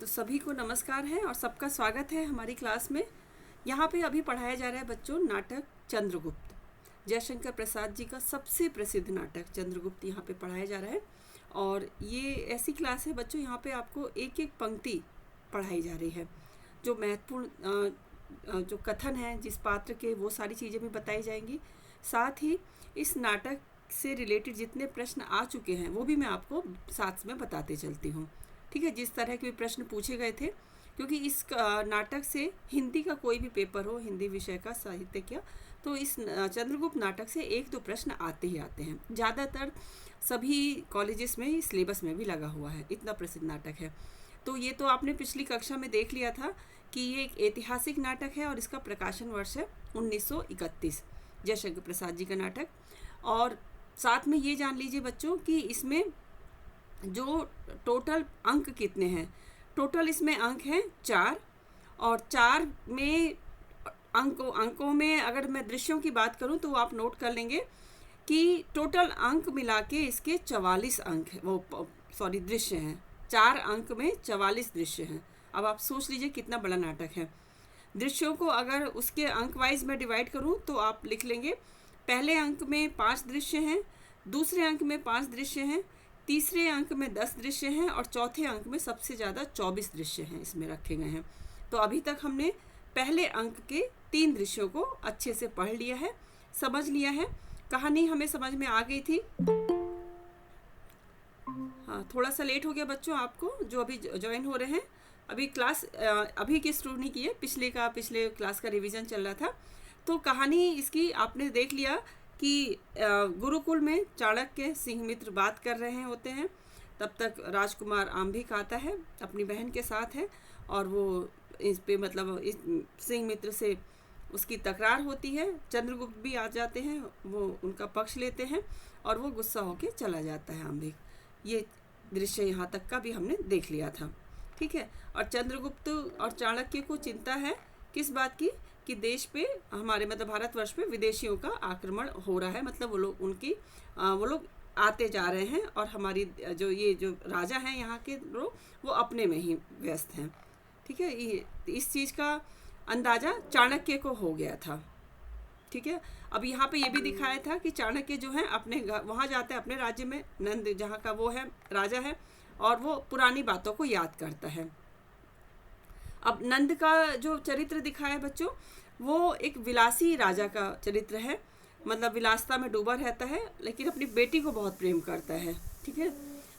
तो सभी को नमस्कार है और सबका स्वागत है हमारी क्लास में। यहाँ पे अभी पढ़ाया जा रहा है बच्चों नाटक चंद्रगुप्त। जयशंकर प्रसाद जी का सबसे प्रसिद्ध नाटक चंद्रगुप्त यहाँ पे पढ़ाया जा रहा है। और ये ऐसी क्लास है बच्चों, यहाँ पे आपको एक एक पंक्ति पढ़ाई जा रही है। जो महत्वपूर्ण जो कथन है जिस पात्र के, वो सारी चीज़ें भी बताई जाएंगी। साथ ही इस नाटक से रिलेटेड जितने प्रश्न आ चुके हैं वो भी मैं आपको साथ में बताते चलती हूँ। ठीक है, जिस तरह के भी प्रश्न पूछे गए थे, क्योंकि इस नाटक से हिंदी का कोई भी पेपर हो, हिंदी विषय का, साहित्य का, तो इस चंद्रगुप्त नाटक से एक दो प्रश्न आते ही आते हैं। ज़्यादातर सभी कॉलेजेस में सिलेबस में भी लगा हुआ है, इतना प्रसिद्ध नाटक है। तो ये तो आपने पिछली कक्षा में देख लिया था कि ये एक ऐतिहासिक नाटक है और इसका प्रकाशन वर्ष है 1931, जयशंकर प्रसाद जी का नाटक। और साथ में ये जान लीजिए बच्चों कि इसमें जो टोटल अंक कितने हैं। टोटल इसमें अंक हैं 4, और 4 में अंकों में अगर मैं दृश्यों की बात करूं तो आप नोट कर लेंगे कि टोटल अंक मिला के इसके 44 अंक है, दृश्य हैं। 4 अंक में 44 दृश्य हैं। अब आप सोच लीजिए कितना बड़ा नाटक है। दृश्यों को अगर उसके अंक वाइज में डिवाइड करूं तो आप लिख लेंगे, पहले अंक में 5 दृश्य हैं, दूसरे अंक में 5 दृश्य हैं, तीसरे अंक में 10 दृश्य हैं, और चौथे अंक में सबसे ज़्यादा 24 दृश्य हैं इसमें रखे गए हैं। तो अभी तक हमने पहले अंक के 3 दृश्यों को अच्छे से पढ़ लिया है, समझ लिया है। कहानी हमें समझ में आ गई थी। हाँ, थोड़ा सा लेट हो गया बच्चों आपको जो अभी ज्वाइन हो रहे हैं। अभी क्लास अभी की शुरू नहीं की है, पिछले क्लास का रिवीजन चल रहा था। तो कहानी इसकी आपने देख लिया कि गुरुकुल में चाणक्य सिंह मित्र बात कर रहे होते हैं। तब तक राजकुमार आंभिक आता है, अपनी बहन के साथ है, और वो इस पे इस सिंह मित्र से उसकी तकरार होती है। चंद्रगुप्त भी आ जाते हैं, वो उनका पक्ष लेते हैं और वो गुस्सा होके चला जाता है आंभिक। ये दृश्य यहाँ तक का भी हमने देख लिया था। ठीक है, और चंद्रगुप्त और चाणक्य को चिंता है किस बात की कि देश पे हमारे भारतवर्ष पे विदेशियों का आक्रमण हो रहा है। वो लोग आते जा रहे हैं और हमारी जो राजा हैं यहाँ के लोग, वो अपने में ही व्यस्त हैं। ठीक है, इस चीज़ का अंदाज़ा चाणक्य को हो गया था। ठीक है, अब यहाँ पे ये भी दिखाया था कि चाणक्य जो है अपने वहाँ जाता है, अपने राज्य में, नंद जहाँ का वो है राजा है, और वो पुरानी बातों को याद करता है। अब नंद का जो चरित्र दिखाया है बच्चों, वो एक विलासी राजा का चरित्र है। विलासता में डूबा रहता है, लेकिन अपनी बेटी को बहुत प्रेम करता है। ठीक है,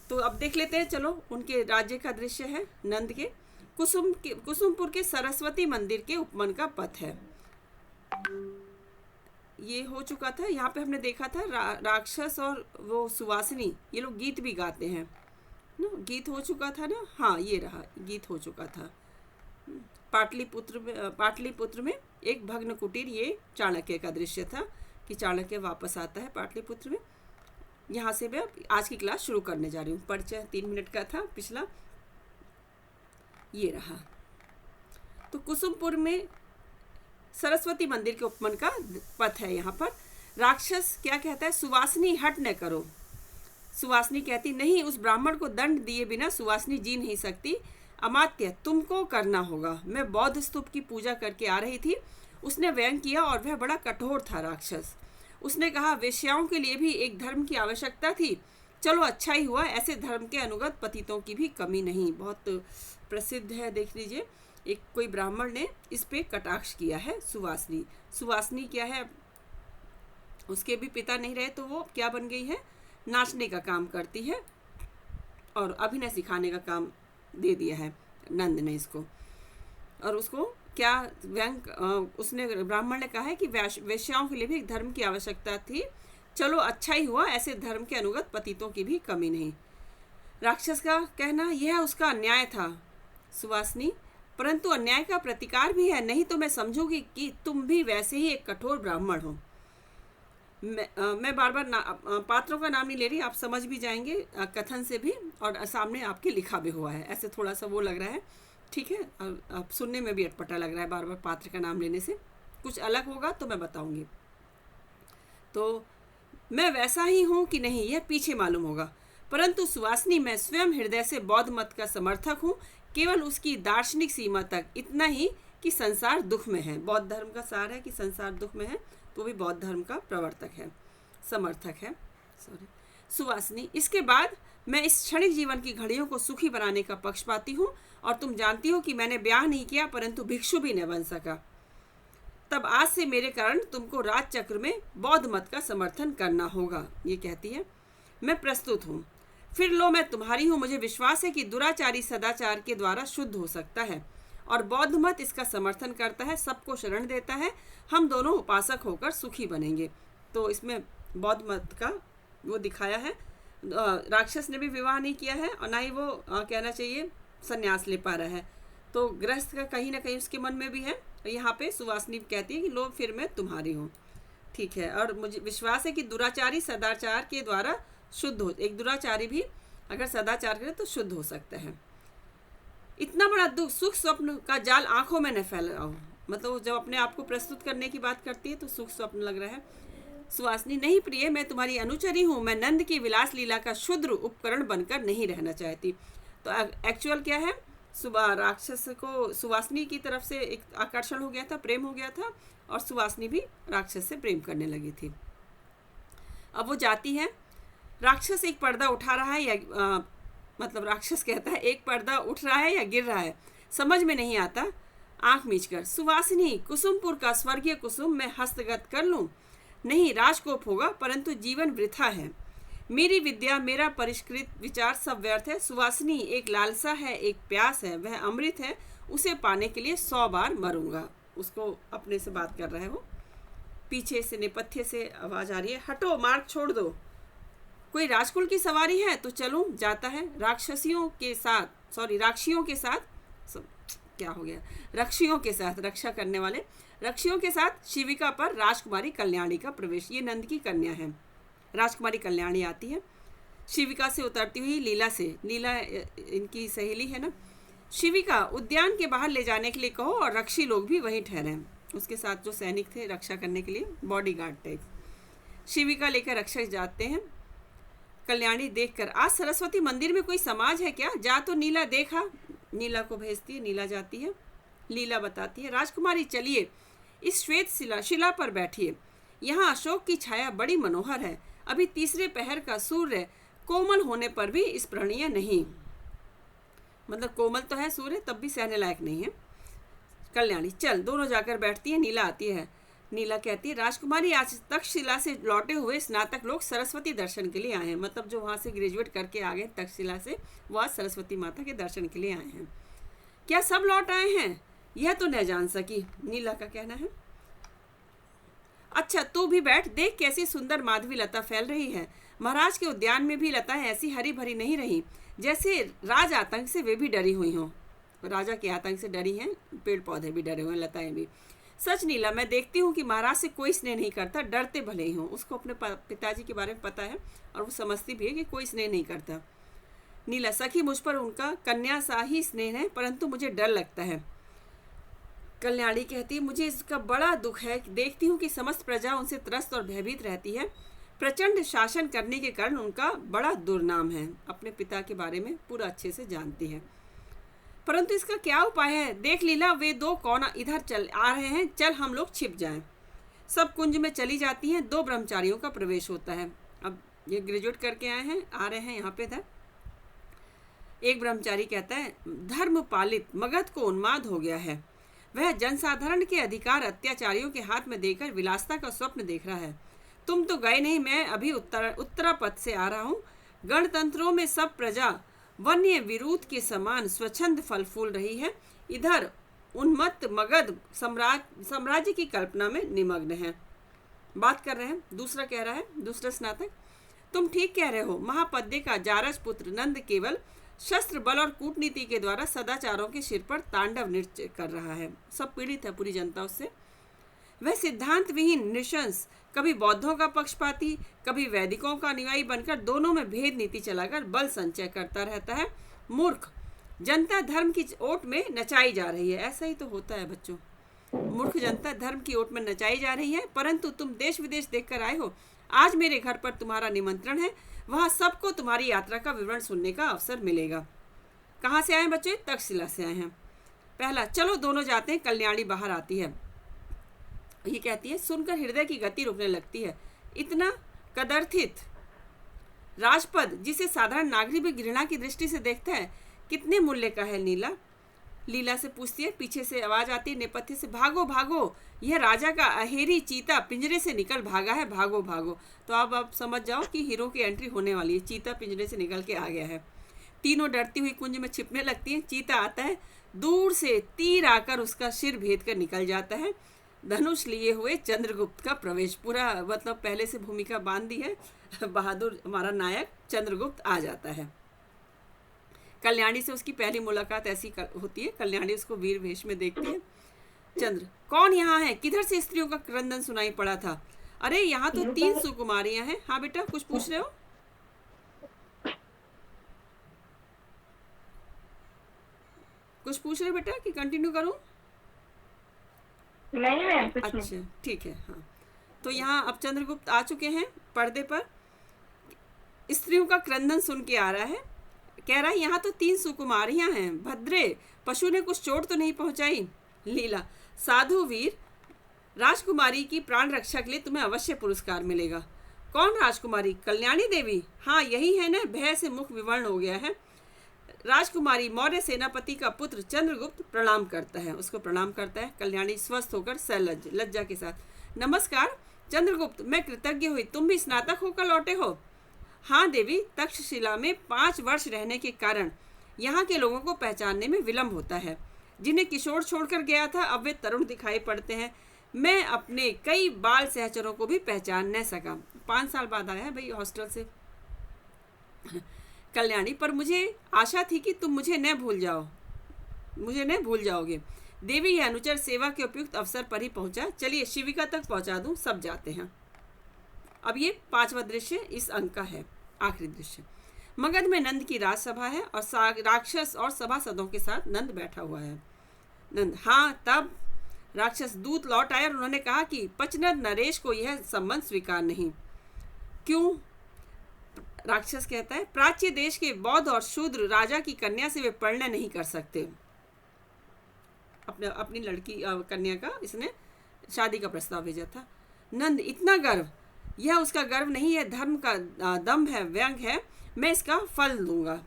तो अब देख लेते हैं, चलो उनके राज्य का दृश्य है। नंद के कुसुमपुर के सरस्वती मंदिर के उपवन का पथ है। ये हो चुका था। यहाँ पे हमने देखा था राक्षस और वो सुवासिनी, ये लोग गीत भी गाते हैं ना। गीत हो चुका था ना, हाँ ये रहा, गीत हो चुका था। पाटलिपुत्र में एक भग्न कुटीर, ये चाणक्य का दृश्य था कि चाणक्य वापस आता है पाटलिपुत्र में। यहाँ से मैं आज की क्लास शुरू करने जा रही हूँ। परिचय 3 मिनट का था पिछला, ये रहा। तो कुसुमपुर में सरस्वती मंदिर के उपवन का पथ है। यहाँ पर राक्षस क्या कहता है, सुवासिनी हट न करो। सुवासिनी कहती, नहीं, उस ब्राह्मण को दंड दिए बिना सुवासिनी जी नहीं सकती। अमात्य, तुमको करना होगा। मैं बौद्ध स्तूप की पूजा करके आ रही थी। उसने व्यंग किया और वह बड़ा कठोर था राक्षस। उसने कहा, वेश्याओं के लिए भी एक धर्म की आवश्यकता थी। चलो अच्छा ही हुआ, ऐसे धर्म के अनुगत पतितों की भी कमी नहीं। बहुत प्रसिद्ध है, देख लीजिए। एक कोई ब्राह्मण ने इस पे कटाक्ष किया है सुवासिनी क्या है, उसके भी पिता नहीं रहे तो वो क्या बन गई है, नाचने का काम करती है और अभिनय सिखाने का काम दे दिया है नंद ने इसको। और उसको क्या व्यंग, उसने ब्राह्मण ने कहा है कि वेश्याओं के लिए भी एक धर्म की आवश्यकता थी। चलो अच्छा ही हुआ, ऐसे धर्म के अनुगत पतितों की भी कमी नहीं। राक्षस का कहना, यह उसका अन्याय था सुवासिनी, परंतु अन्याय का प्रतिकार भी है, नहीं तो मैं समझूंगी कि तुम भी वैसे ही एक कठोर ब्राह्मण हो। मैं बार बार पात्रों का नाम नहीं ले रही, आप समझ भी जाएंगे कथन से भी, और सामने आपके लिखा भी हुआ है। ऐसे थोड़ा सा वो लग रहा है, ठीक है, अब सुनने में भी अटपटा लग रहा है बार बार पात्र का नाम लेने से। कुछ अलग होगा तो मैं बताऊंगी। तो मैं वैसा ही हूँ कि नहीं, यह पीछे मालूम होगा। परंतु सुवासिनी, मैं स्वयं हृदय से बौद्ध मत का समर्थक हूँ। केवल उसकी दार्शनिक सीमा तक, इतना ही कि संसार दुख में है। बौद्ध धर्म का सार है कि संसार दुख में है, तो भी बौद्ध धर्म का प्रवर्तक है, समर्थक है। सुवासिनी, इसके बाद मैं इस क्षणिक जीवन की घड़ियों को सुखी बनाने का पक्षपाती हूँ, और तुम जानती हो कि मैंने ब्याह नहीं किया परंतु भिक्षु भी न बन सका। तब आज से मेरे कारण तुमको राजचक्र में बौद्ध मत का समर्थन करना होगा। ये कहती है, मैं प्रस्तुत हूँ। फिर लो, मैं तुम्हारी हूँ। मुझे विश्वास है कि दुराचारी सदाचार के द्वारा शुद्ध हो सकता है, और बौद्ध मत इसका समर्थन करता है, सबको शरण देता है। हम दोनों उपासक होकर सुखी बनेंगे। तो इसमें बौद्ध मत का वो दिखाया है। राक्षस ने भी विवाह नहीं किया है, और ना ही वो कहना चाहिए संन्यास ले पा रहा है। तो गृहस्थ का कहीं ना कहीं उसके मन में भी है। यहाँ पे सुवासिनी कहती है कि लो, फिर मैं तुम्हारी हूँ। ठीक है, और मुझे विश्वास है कि दुराचारी सदाचार के द्वारा शुद्ध हो, एक दुराचारी भी अगर सदाचार करे तो शुद्ध हो सकता है। इतना बड़ा दुख, सुख स्वप्न का जाल आंखों में न फैलाओ। मतलब जब अपने आप को प्रस्तुत करने की बात करती है तो सुख स्वप्न लग रहा है। सुवासिनी, नहीं प्रिय, मैं तुम्हारी अनुचरी हूँ। मैं नंद की विलास लीला का क्षुद्र उपकरण बनकर नहीं रहना चाहती। तो एक्चुअल क्या है, राक्षस को सुवासिनी की तरफ से एक आकर्षण हो गया था, प्रेम हो गया था, और सुवासिनी भी राक्षस से प्रेम करने लगी थी। अब वो जाती है, राक्षस एक पर्दा उठा रहा है या मतलब राक्षस कहता है एक पर्दा उठ रहा है या गिर रहा है, समझ में नहीं आता। आंख मीचकर, सुवासिनी, कुसुमपुर का स्वर्गीय कुसुम मैं हस्तगत कर लूं? नहीं, राजकोप होगा, परंतु जीवन वृथा है। मेरी विद्या, मेरा परिष्कृत विचार सब व्यर्थ है। सुवासिनी, एक लालसा है, एक प्यास है, वह अमृत है, उसे पाने के लिए 100 बार मरूंगा। उसको अपने से बात कर रहा है वो। पीछे से नेपथ्य से आवाज आ रही है, हटो, मार्ग छोड़ दो। कोई राजकुल की सवारी है तो चलूं। जाता है, राक्षसियों के साथ क्या हो गया, रक्षियों के साथ, रक्षा करने वाले रक्षियों के साथ शिविका पर राजकुमारी कल्याणी का प्रवेश। ये नंद की कन्या है। राजकुमारी कल्याणी आती है शिविका से उतरती हुई लीला से। लीला इनकी सहेली है ना। शिविका, उद्यान के बाहर ले जाने के लिए कहो, और रक्षी लोग भी वहीं ठहरे। उसके साथ जो सैनिक थे रक्षा करने के लिए, बॉडीगार्ड टाइप। शिविका लेकर रक्षक जाते हैं। कल्याणी देखकर, आज सरस्वती मंदिर में कोई समाज है क्या? जा तो नीला देखा। नीला को भेजती है, नीला जाती है, लीला बताती है, राजकुमारी चलिए, इस श्वेत शिला पर बैठिए। यहाँ अशोक की छाया बड़ी मनोहर है। अभी तीसरे पहर का सूर्य कोमल होने पर भी स्पृहणीय नहीं। मतलब कोमल तो है सूर्य, तब भी सहने लायक नहीं है। कल्याणी, चल। दोनों जाकर बैठती है। नीला आती है। नीला कहती है, राजकुमारी, आज तक्षशिला से लौटे हुए स्नातक लोग सरस्वती दर्शन के लिए आए हैं। मतलब जो वहाँ से ग्रेजुएट करके आ गए तक्षशिला से, वो आज सरस्वती माता के दर्शन के लिए आए हैं। क्या सब लौट आए हैं? यह तो न जान सकी, नीला का कहना है। अच्छा, तू भी बैठ, देख कैसी सुंदर माधवी लता फैल रही है। महाराज के उद्यान में भी लताएं ऐसी हरी भरी नहीं रही जैसे राज आतंक से वे भी डरी हुई हों। राजा के आतंक से डरी हैं, पेड़ पौधे भी डरे हुए हैं, लताएं भी। सच नीला, मैं देखती हूँ कि महाराज से कोई स्नेह नहीं करता, डरते भले ही हों। उसको अपने पिताजी के बारे में पता है, और वो समझती भी है कि कोई स्नेह नहीं करता। नीला, सखी, मुझ पर उनका कन्या सा ही स्नेह है, परंतु मुझे डर लगता है। कल्याणी कहती है, मुझे इसका बड़ा दुख है। देखती हूँ कि समस्त प्रजा उनसे त्रस्त और भयभीत रहती है। प्रचंड शासन करने के कारण उनका बड़ा दुर्नाम है। अपने पिता के बारे में पूरा अच्छे से जानती है, परंतु इसका क्या उपाय है? देख लीला, वे दो कौन इधर चल आ रहे हैं, चल हम लोग छिप जाएं। सब कुंज में चली जाती हैं। 2 ब्रह्मचारियों का प्रवेश होता है। अब ये ग्रेजुएट करके आए हैं, आ रहे हैं यहाँ पे इधर। एक ब्रह्मचारी कहता है, धर्म पालित मगध को उन्माद हो गया है। वह जनसाधारण के अधिकार अत्याचारियों के हाथ में देकर विलासता का स्वप्न देख रहा है। तुम तो गए नहीं, मैं अभी उत्तरापथ से आ रहा हूँ। गणतंत्रों में सब प्रजा वन्य विरुद्ध के समान स्वच्छंद फल फूल रही है। इधर उन्मत्त मगध साम्राज्य की कल्पना में निमग्न है। बात कर रहे हैं, दूसरा कह रहा है, दूसरा स्नातक, तुम ठीक कह रहे हो। महापद्य का जारज पुत्र नंद केवल शस्त्र बल और कूटनीति के द्वारा सदाचारों के सिर पर तांडव नृत्य कर रहा है। सब पीड़ित है पूरी जनता उससे। वह सिद्धांत विहीन नृशंस, कभी बौद्धों का पक्षपाती, कभी वैदिकों का अनुयायी बनकर दोनों में भेद नीति चलाकर बल संचय करता रहता है। मूर्ख जनता धर्म की ओट में नचाई जा रही है। ऐसा ही तो होता है बच्चों, मूर्ख जनता धर्म की ओट में नचाई जा रही है। परंतु तुम देश विदेश देखकर आए हो। आज मेरे घर पर तुम्हारा निमंत्रण है, वहाँ सबको तुम्हारी यात्रा का विवरण सुनने का अवसर मिलेगा। कहाँ से आए हैं बच्चे? तक्षशिला से आए हैं। पहला, चलो दोनों जाते हैं। कल्याणी बाहर आती है, ये कहती है, सुनकर हृदय की गति रुकने लगती है। इतना कदर्थित राजपद जिसे साधारण नागरिक भी घृणा की दृष्टि से देखता है, कितने मूल्य का है लीला? लीला से पूछती है। पीछे से आवाज आती है नेपथ्य से, भागो भागो, यह राजा का अहेरी चीता पिंजरे से निकल भागा है, भागो भागो। तो अब आप समझ जाओ कि हीरो की एंट्री होने वाली है, चीता पिंजरे से निकल के आ गया है। तीनों डरती हुई कुंज में छिपने लगती हैं। चीता आता है, दूर से तीर आकर उसका सिर भेद कर निकल जाता है। धनुष लिए हुए चंद्रगुप्त का प्रवेश, पूरा मतलब पहले से भूमिका बांध दी है, बहादुर हमारा नायक चंद्रगुप्त आ जाता है। कल्याणी से उसकी पहली मुलाकात ऐसी होती है। कल्याणी उसको वीर वेश में देखती है। चंद्र, कौन यहाँ है? किधर से स्त्रियों का क्रंदन सुनाई पड़ा था? अरे यहाँ तो 3 सुकुमारियां हैं। हाँ बेटा, कुछ पूछ रहे हो? कुछ पूछ रहे बेटा कि कंटिन्यू करूं? नहीं मैम, कुछ नहीं। अच्छा ठीक है। हाँ, तो यहाँ अब चंद्रगुप्त आ चुके हैं पर्दे पर। स्त्रियों का क्रंदन सुन के आ रहा है, कह रहा है यहाँ तो 3 सुकुमारियां हैं। भद्रे, पशु ने कुछ चोट तो नहीं पहुंचाई? लीला, साधु वीर, राजकुमारी की प्राण रक्षा के लिए तुम्हें अवश्य पुरस्कार मिलेगा। कौन राजकुमारी? कल्याणी देवी। हाँ यही है ना। भय से मुख विवर्ण हो गया है। राजकुमारी मौर्य सेनापति का पुत्र चंद्रगुप्त प्रणाम करता है, उसको प्रणाम करता है। कल्याणी स्वस्थ होकर सलज्ज लज्जा के साथ, नमस्कार चंद्रगुप्त, मैं कृतज्ञ हुई। तुम भी स्नातक होकर लौटे हो? हाँ देवी, तक्षशिला में 5 वर्ष रहने के कारण यहाँ के लोगों को पहचानने में विलम्ब होता है। जिन्हें किशोर छोड़कर गया था अब वे तरुण दिखाई पड़ते हैं। मैं अपने कई बाल सहचरों को भी पहचान न सका। 5 साल बाद आया है भाई हॉस्टल से। कल्याणी, पर मुझे आशा थी कि तुम मुझे न भूल जाओगे। देवी, यह अनुचर सेवा के उपयुक्त अवसर पर ही पहुंचा। चलिए शिविका तक पहुंचा दूं, सब जाते हैं। अब ये 5वां दृश्य इस अंक का है, आखिरी दृश्य। मगध में नंद की राजसभा है और राक्षस और सभासदों के साथ नंद बैठा हुआ है। नंद, हाँ तब राक्षस दूत लौट आए और उन्होंने कहा कि पचनद नरेश को यह संबंध स्वीकार नहीं। क्यों? राक्षस कहता है, प्राच्य देश के बौद्ध और शूद्र राजा की कन्या से वे परिणय नहीं कर सकते। अपनी लड़की कन्या का इसने शादी का प्रस्ताव भेजा था। नंद, इतना गर्व? यह उसका गर्व नहीं है, धर्म का दम्भ है, व्यंग है। मैं इसका फल दूंगा।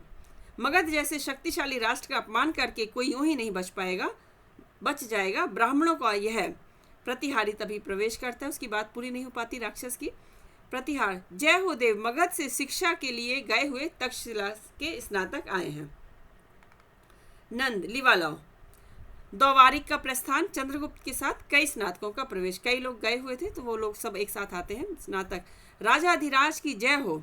मगध जैसे शक्तिशाली राष्ट्र का अपमान करके कोई यूं ही नहीं बच जाएगा। ब्राह्मणों का यह प्रतिहारी तभी प्रवेश करता है। उसकी बात पूरी नहीं हो पाती राक्षस की। प्रतिहार, जय हो देव, मगध से शिक्षा के लिए गए हुए तक्षशिला के स्नातक आए हैं। नंद, लिवा लाओ। द्वारिक का प्रस्थान, चंद्रगुप्त के साथ कई स्नातकों का प्रवेश। कई लोग गए हुए थे तो वो लोग सब एक साथ आते हैं। स्नातक, राजाधिराज की जय हो।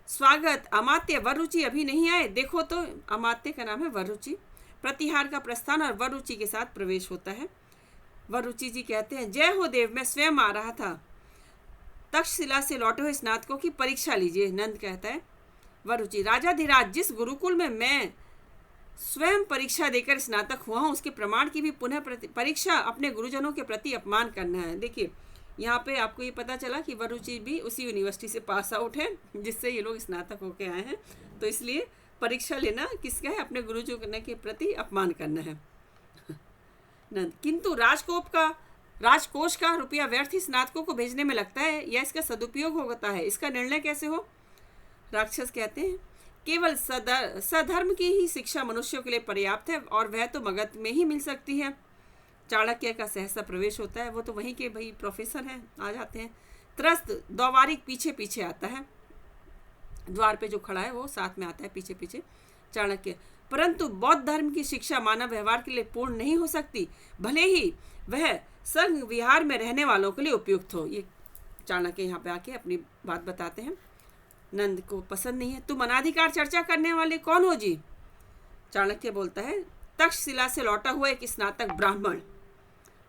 स्वागत। अमात्य वरुचि अभी नहीं आए? देखो तो, अमात्य का नाम है वरुचि। प्रतिहार का प्रस्थान और वरुचि के साथ प्रवेश होता है। वरुचि जी कहते हैं, जय हो देव, मैं स्वयं आ रहा था। तक्षशिला से लौटे हुए स्नातकों की परीक्षा लीजिए। नंद कहता है। वरुचि, राजाधिराज, जिस गुरुकुल में मैं स्वयं परीक्षा देकर स्नातक हुआ हूँ उसके प्रमाण की भी पुनः परीक्षा अपने गुरुजनों के प्रति अपमान करना है। देखिए यहाँ पे आपको ये पता चला कि वरुचि भी उसी यूनिवर्सिटी से पास आउट है जिससे ये लोग स्नातक होके आए हैं। तो इसलिए परीक्षा लेना किसका है? अपने गुरुजनों के प्रति अपमान करना है। नंद, किंतु राजकोष का रुपया व्यर्थ ही स्नातकों को भेजने में लगता है या इसका सदुपयोग होता है? इसका निर्णय कैसे हो? राक्षस कहते हैं, केवल सधर्म की ही शिक्षा मनुष्यों के लिए पर्याप्त है और वह तो मगध में ही मिल सकती है। चाणक्य का सहसा प्रवेश होता है, वो तो वहीं के भाई प्रोफेसर हैं, आ जाते हैं। त्रस्त, द्वारिक पीछे पीछे आता है, द्वार पे जो खड़ा है वो साथ में आता है पीछे पीछे। चाणक्य, परंतु बौद्ध धर्म की शिक्षा मानव व्यवहार के लिए पूर्ण नहीं हो सकती, भले ही वह संघ विहार में रहने वालों के लिए उपयुक्त हो। ये चाणक्य यहाँ पे आके अपनी बात बताते हैं। नंद को पसंद नहीं है। तुम अनाधिकार चर्चा करने वाले कौन हो जी? चाणक्य बोलता है, तक्षशिला से लौटा हुआ एक स्नातक ब्राह्मण।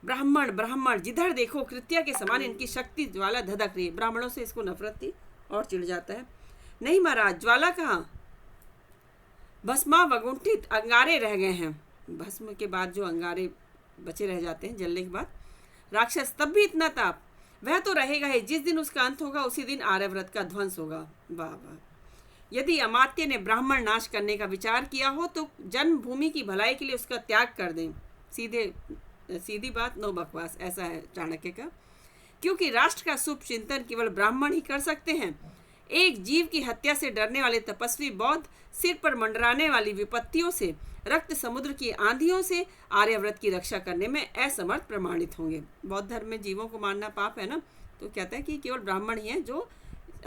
ब्राह्मण जिधर देखो कृत्या के समान इनकी शक्ति ज्वाला धधक रही है। ब्राह्मणों से इसको नफरत थी और चिढ़ जाता है। नहीं महाराज, ज्वाला कहाँ, भस्मा वगुंठित अंगारे रह गए हैं। भस्म के बाद जो अंगारे बचे रह जाते हैं जलने के बाद। राक्षस, तब भी इतना ताप? वह तो रहेगा ही, जिस दिन उसका अंत होगा उसी दिन आर्यव्रत का ध्वंस होगा। वाह वाह। यदि अमात्य ने ब्राह्मण नाश करने का विचार किया हो तो जन्मभूमि की भलाई के लिए उसका त्याग कर दें। सीधी बात, नो बकवास, ऐसा है चाणक्य का। क्योंकि राष्ट्र का शुभ चिंतन केवल ब्राह्मण ही कर सकते हैं। एक जीव की हत्या से डरने वाले तपस्वी बौद्ध सिर पर मंडराने वाली विपत्तियों से, रक्त समुद्र की आंधियों से आर्यव्रत की रक्षा करने में असमर्थ प्रमाणित होंगे। बौद्ध धर्म में जीवों को मारना पाप है ना, तो कहता है कि केवल ब्राह्मण ही हैं जो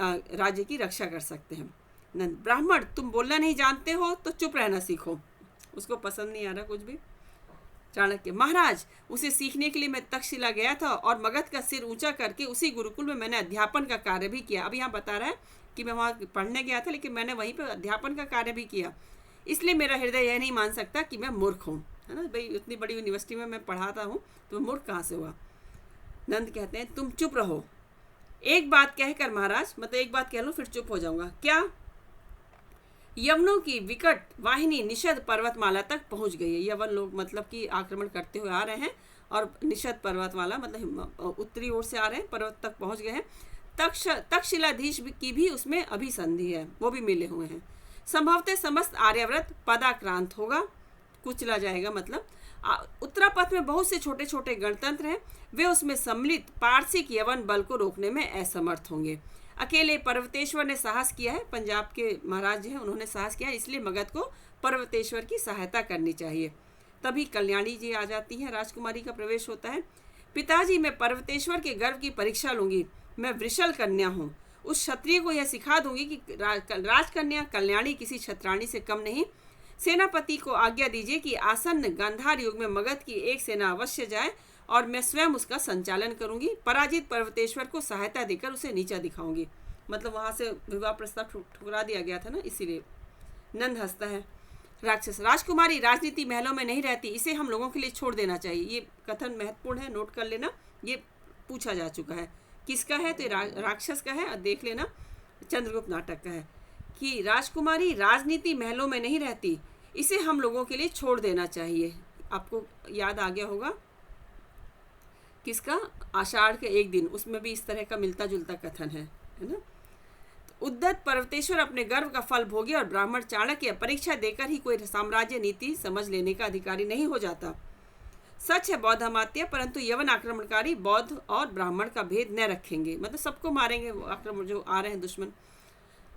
राज्य की रक्षा कर सकते हैं। नंद, ब्राह्मण तुम बोलना नहीं जानते हो तो चुप रहना सीखो। उसको पसंद नहीं आ रहा कुछ भी। चाणक्य, महाराज उसे सीखने के लिए मैं तक्षशिला गया था और मगध का सिर ऊंचा करके उसी गुरुकुल में मैंने अध्यापन का कार्य भी किया। अब यहाँ बता रहा है कि मैं वहाँ पढ़ने गया था, लेकिन मैंने वहीं पर अध्यापन का कार्य भी किया। इसलिए मेरा हृदय यह नहीं मान सकता कि मैं मूर्ख हूँ, है ना भाई। इतनी बड़ी यूनिवर्सिटी में मैं पढ़ाता हूँ तो मैं मूर्ख कहाँ से हुआ। नंद कहते हैं, तुम चुप रहो। एक बात कहकर महाराज, मतलब एक बात कह लूँ फिर चुप हो जाऊंगा। क्या? यवनों की विकट वाहिनी निषद पर्वतमाला तक पहुंच गई है। यवन लोग मतलब कि आक्रमण करते हुए आ रहे हैं और निषद पर्वतमाला मतलब उत्तरी ओर से आ रहे हैं, पर्वत तक पहुंच गए हैं। तक्षशिलाधीश की भी उसमें अभिसंधि है, वो भी मिले हुए हैं। संभवतः समस्त आर्यव्रत पदाक्रांत होगा, कुचला जाएगा। मतलब उत्तरापथ में बहुत से छोटे छोटे गणतंत्र हैं, वे उसमें सम्मिलित पारसिक यवन बल को रोकने में असमर्थ होंगे। अकेले पर्वतेश्वर ने साहस किया है, पंजाब के महाराज हैं उन्होंने साहस किया है, इसलिए मगध को पर्वतेश्वर की सहायता करनी चाहिए। तभी कल्याणी जी आ जाती हैं, राजकुमारी का प्रवेश होता है। पिताजी, मैं पर्वतेश्वर के गर्व की परीक्षा लूंगी। मैं वृषल कन्या हूँ। उस क्षत्रिय को यह सिखा दूंगी कि राजकन्या कल्याणी किसी क्षत्राणी से कम नहीं। सेनापति को आज्ञा दीजिए कि आसन्न गांधार युग में मगध की एक सेना अवश्य जाए और मैं स्वयं उसका संचालन करूंगी। पराजित पर्वतेश्वर को सहायता देकर उसे नीचा दिखाऊंगी। मतलब वहां से विवाह प्रस्ताव ठुकरा दिया गया था ना, इसीलिए। नंद हंसता है। राक्षस, राजकुमारी राजनीति महलों में नहीं रहती, इसे हम लोगों के लिए छोड़ देना चाहिए। ये कथन महत्वपूर्ण है, नोट कर लेना। ये पूछा जा चुका है। किसका है? तो राक्षस का है। और देख लेना, चंद्रगुप्त नाटक का है कि राजकुमारी राजनीति महलों में नहीं रहती, इसे हम लोगों के लिए छोड़ देना चाहिए। आपको याद आ गया होगा किसका? आषाढ़ के एक दिन, उसमें भी इस तरह का मिलता जुलता कथन है ना। तो उद्दत पर्वतेश्वर अपने गर्व का फल भोगे और ब्राह्मण चाणक्य परीक्षा देकर ही कोई साम्राज्य नीति समझ लेने का अधिकारी नहीं हो जाता। सच है बौद्ध अमात्य, परंतु यवन आक्रमणकारी बौद्ध और ब्राह्मण का भेद न रखेंगे, मतलब सबको मारेंगे वो आक्रमण जो आ रहे हैं दुश्मन।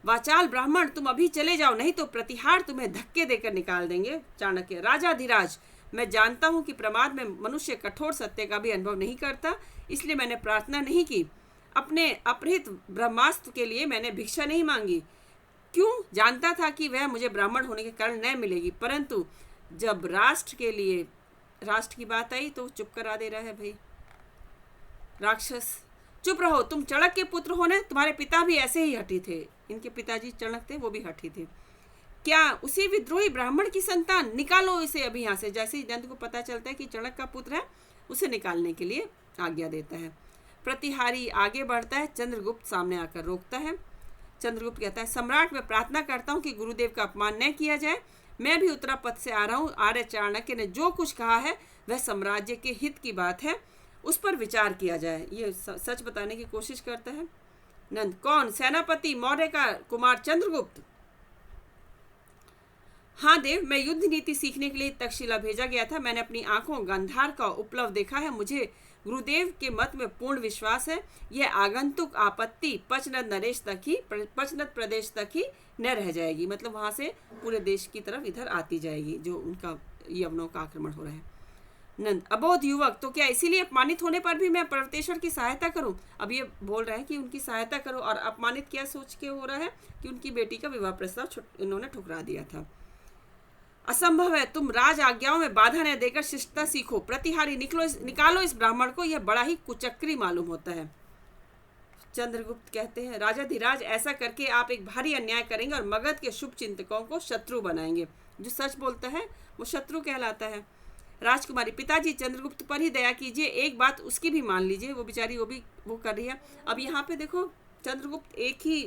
वाचाल ब्राह्मण, तुम अभी चले जाओ, नहीं तो प्रतिहार तुम्हें धक्के देकर निकाल देंगे। चाणक्य, राजाधिराज, मैं जानता हूँ कि प्रमाद में मनुष्य कठोर सत्य का भी अनुभव नहीं करता, इसलिए मैंने प्रार्थना नहीं की। अपने अपहृत ब्रह्मास्त्र के लिए मैंने भिक्षा नहीं मांगी। क्यों? जानता था कि वह मुझे ब्राह्मण होने के कारण न मिलेगी, परंतु जब राष्ट्र की बात आई तो चुप करा दे रहा है भाई। राक्षस, चुप रहो, तुम चणक के पुत्र हो ना, तुम्हारे पिता भी ऐसे ही हठी थे। इनके पिताजी चणक थे, वो भी हठी थे। क्या उसी विद्रोही ब्राह्मण की संतान? निकालो इसे अभी यहाँ से। जैसे ही नंद को पता चलता है कि चणक का पुत्र है, उसे निकालने के लिए आज्ञा देता है। प्रतिहारी आगे बढ़ता है, चंद्रगुप्त सामने आकर रोकता है। चंद्रगुप्त कहता है, सम्राट, मैं प्रार्थना करता हूँ कि गुरुदेव का अपमान न किया जाए। मैं भी उत्तरापथ से आ रहा हूँ। आर्य चाणक्य ने जो कुछ कहा है वह साम्राज्य के हित की बात है, उस पर विचार किया जाए। ये सच बताने की कोशिश करता है। नंद, कौन? सेनापति मौर्य का कुमार चंद्रगुप्त। हाँ देव, मैं युद्ध नीति सीखने के लिए तक्षशिला भेजा गया था। मैंने अपनी आंखों गांधार का उपलब्ध देखा है। मुझे गुरुदेव के मत में पूर्ण विश्वास है। यह आगंतुक आपत्ति पचनद प्रदेश तक ही न रह जाएगी, मतलब वहां से पूरे देश की तरफ इधर आती जाएगी जो उनका यवनों का आक्रमण हो रहा है। नंद, अबोध युवक, तो क्या इसीलिए अपमानित होने पर भी मैं पर्वतेश्वर की सहायता करूं? अब ये बोल रहा है कि उनकी सहायता करो, और अपमानित क्या सोच के हो रहा है कि उनकी बेटी का विवाह प्रस्ताव इन्होंने ठुकरा दिया था। असंभव है, तुम राज आज्ञाओं में बाधा न देकर शिष्टता सीखो। प्रतिहारी, निकालो इस ब्राह्मण को, यह बड़ा ही कुचक्री मालूम होता है। चंद्रगुप्त कहते हैं, राजाधिराज, ऐसा करके आप एक भारी अन्याय करेंगे और मगध के शुभ चिंतकों को शत्रु बनाएंगे। जो सच बोलता है वो शत्रु कहलाता है। राजकुमारी, पिताजी चंद्रगुप्त पर ही दया कीजिए, एक बात उसकी भी मान लीजिए, वो बेचारी वो कर रही है। अब यहाँ पे देखो, चंद्रगुप्त एक ही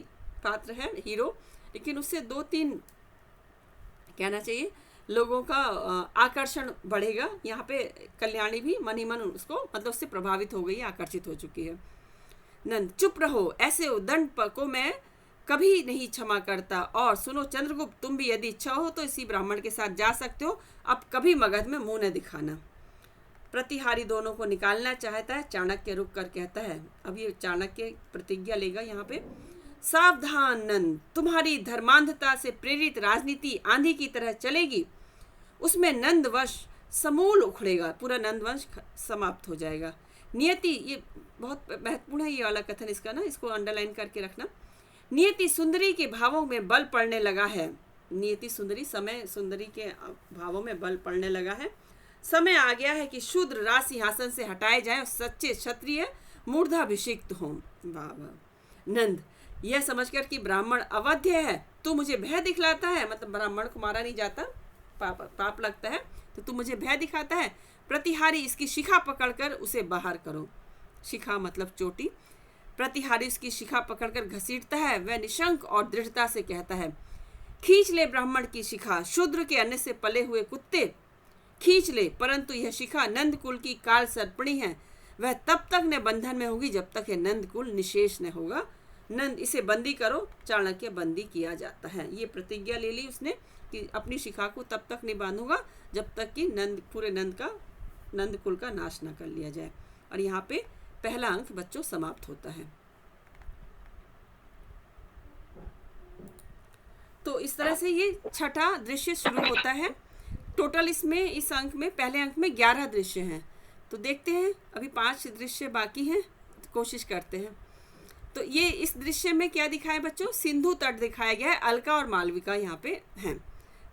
पात्र है, हीरो, लेकिन उससे 2-3 कहना चाहिए लोगों का आकर्षण बढ़ेगा। यहाँ पे कल्याणी भी मन ही मन उसको मतलब उससे प्रभावित हो गई, आकर्षित हो चुकी है। नंद, चुप रहो, ऐसे उद्दंड को मैं कभी नहीं क्षमा करता। और सुनो चंद्रगुप्त, तुम भी यदि इच्छा हो तो इसी ब्राह्मण के साथ जा सकते हो, अब कभी मगध में मुंह न दिखाना। प्रतिहारी दोनों को निकालना चाहता है। चाणक्य रुक कर कहता है, अब ये चाणक्य प्रतिज्ञा लेगा यहाँ पे, सावधान नंद, तुम्हारी धर्मांधता से प्रेरित राजनीति आंधी की तरह चलेगी, उसमें नंदवंश समूल उखड़ेगा, पूरा नंदवंश समाप्त हो जाएगा। नियति, ये बहुत महत्वपूर्ण है ये वाला कथन इसका ना, इसको अंडरलाइन करके रखना। नियति सुंदरी के भावों में बल पड़ने लगा है। नियति सुंदरी, समय सुंदरी के भावों में बल पड़ने लगा है। समय आ गया है कि शूद्र राज सिंहासन से हटाए जाएं और सच्चे क्षत्रिय मूर्धाभिषिक्त हों। वाह वाह। नंद, यह समझकर कि ब्राह्मण अवध्य है, तू मुझे भय दिखलाता है, मतलब ब्राह्मण को मारा नहीं जाता, पाप लगता है, तो तू मुझे भय दिखाता है। प्रतिहारी इसकी शिखा पकड़कर उसे बाहर करो। शिखा मतलब चोटी। प्रतिहारी उसकी शिखा पकड़कर घसीटता है। वह निशंक और दृढ़ता से कहता है, खींच ले ब्राह्मण की शिखा, शूद्र के अन्न से पले हुए कुत्ते, खींच ले, परंतु यह शिखा नंदकुल की काल सर्पणी है, वह तब तक न बंधन में होगी जब तक यह नंदकुल निशेष न होगा। नंद, इसे बंदी करो। चाणक्य बंदी किया जाता है। ये प्रतिज्ञा ले ली उसने कि अपनी शिखा को तब तक नहीं बांधूंगा जब तक कि पूरे नंदकुल का नाश न कर लिया जाए। और यहाँ पे पहला अंक बच्चों समाप्त होता है। तो इस तरह से ये छठा दृश्य शुरू होता है। टोटल इसमें इस अंक में, पहले अंक में 11 दृश्य हैं। तो देखते हैं, अभी 5 दृश्य बाकी हैं, तो कोशिश करते हैं। तो ये इस दृश्य में क्या दिखाया बच्चों, सिंधु तट दिखाया गया है। अलका और मालविका यहाँ पे हैं।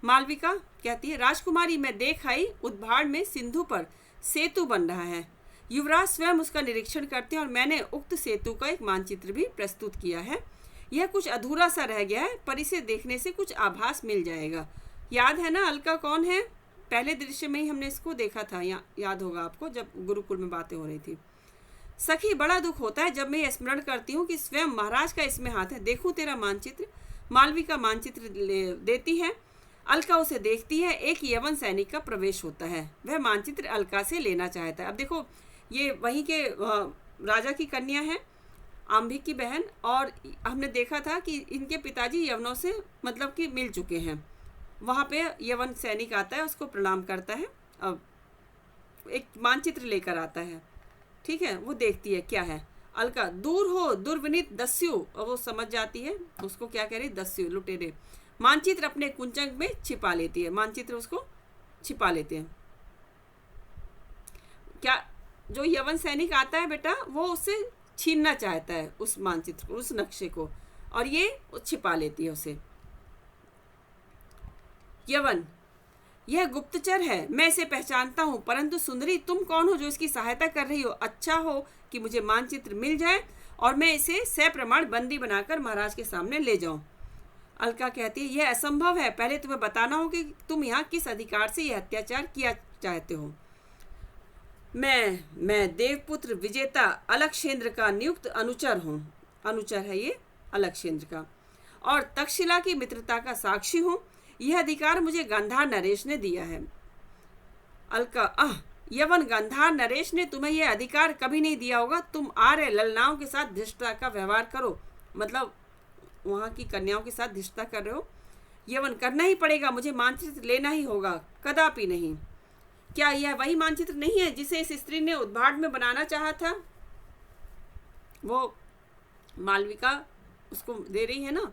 मालविका कहती है, राजकुमारी मैं देख आई, उद्भाड़ में सिंधु पर सेतु बन रहा है। युवराज स्वयं उसका निरीक्षण करते हैं और मैंने उक्त सेतु का एक मानचित्र भी प्रस्तुत किया है। यह कुछ अधूरा सा रह गया है, पर इसे देखने से कुछ आभास मिल जाएगा। याद है ना अलका कौन है? पहले दृश्य में ही हमने इसको देखा था, याद होगा आपको, जब गुरुकुल में बातें हो रही थी। सखी, बड़ा दुख होता है जब मैं स्मरण करती हूँ कि स्वयं महाराज का इसमें हाथ है। देखूं तेरा मानचित्र। मालविका मानचित्र देती है। अलका उसे देखती है। एक यवन सैनिक का प्रवेश होता है। वह मानचित्र अलका से लेना चाहता है। अब देखो, ये वहीं के राजा की कन्या है, आंभिक की बहन, और हमने देखा था कि इनके पिताजी यवनों से मतलब कि मिल चुके हैं। वहाँ पे यवन सैनिक आता है, उसको प्रणाम करता है, अब एक मानचित्र लेकर आता है। ठीक है, वो देखती है क्या है। अलका, दूर हो दुर्विनीत दस्यु, और वो समझ जाती है उसको क्या कह रही, दस्यु लुटेरे। मानचित्र अपने कुंचक में छिपा लेती है। मानचित्र उसको छिपा लेते हैं। क्या जो यवन सैनिक आता है बेटा, वो उससे छीनना चाहता है उस मानचित्र को, उस नक्शे को, और ये छिपा लेती है उसे। यवन, यह गुप्तचर है, मैं इसे पहचानता हूँ, परंतु सुंदरी तुम कौन हो जो इसकी सहायता कर रही हो? अच्छा हो कि मुझे मानचित्र मिल जाए और मैं इसे सप्रमाण बंदी बनाकर महाराज के सामने ले जाऊं। अलका कहती है, यह असंभव है। पहले तुम्हें बताना हो कि तुम यहाँ किस अधिकार से यह अत्याचार किया चाहते हो। मैं देवपुत्र विजेता अलक्षेंद्र का नियुक्त अनुचर हूँ। अनुचर है ये अलक्षेंद्र का, और तक्षशिला की मित्रता का साक्षी हूँ। यह अधिकार मुझे गांधार नरेश ने दिया है। अलका, यवन, गांधार नरेश ने तुम्हें यह अधिकार कभी नहीं दिया होगा। तुम आर्य ललनाओं के साथ धृष्टता का व्यवहार करो, मतलब वहाँ की कन्याओं के साथ धृष्टता कर रहे हो। यवन, करना ही पड़ेगा, मुझे मानचित्र लेना ही होगा। कदापि नहीं। क्या यह वही मानचित्र नहीं है जिसे इस स्त्री ने उद्भाड़ में बनाना चाहा था? वो मालविका उसको दे रही है ना,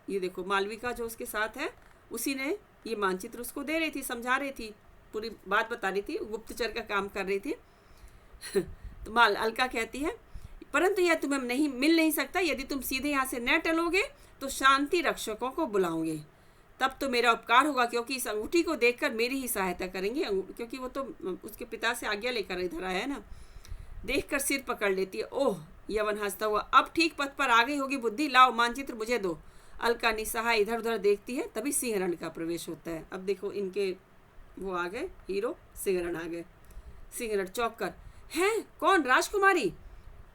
ये देखो, मालविका जो उसके साथ है, उसी ने ये मानचित्र उसको दे रही थी, समझा रही थी, पूरी बात बता रही थी, गुप्तचर का काम कर रही थी। तो अलका कहती है, परंतु यह तुम्हें मिल नहीं सकता। यदि तुम सीधे यहाँ से न टलोगे तो शांति रक्षकों को बुलाओगे, तब तो मेरा उपकार होगा, क्योंकि इस अंगूठी को देखकर मेरी ही सहायता करेंगे, क्योंकि वो तो उसके पिता से आज्ञा लेकर इधर आया है ना। देखकर सिर पकड़ लेती है। ओह, यवन हंसता हुआ, अब ठीक पथ पर आ गई होगी बुद्धि, लाओ मानचित्र मुझे दो। अलका निस्सहाय इधर उधर देखती है। तभी सिंहरण का प्रवेश होता है। अब देखो, इनके वो आ गए, हीरो सिंहरण आ गए। सिंहरण चौंक कर, हैं कौन? राजकुमारी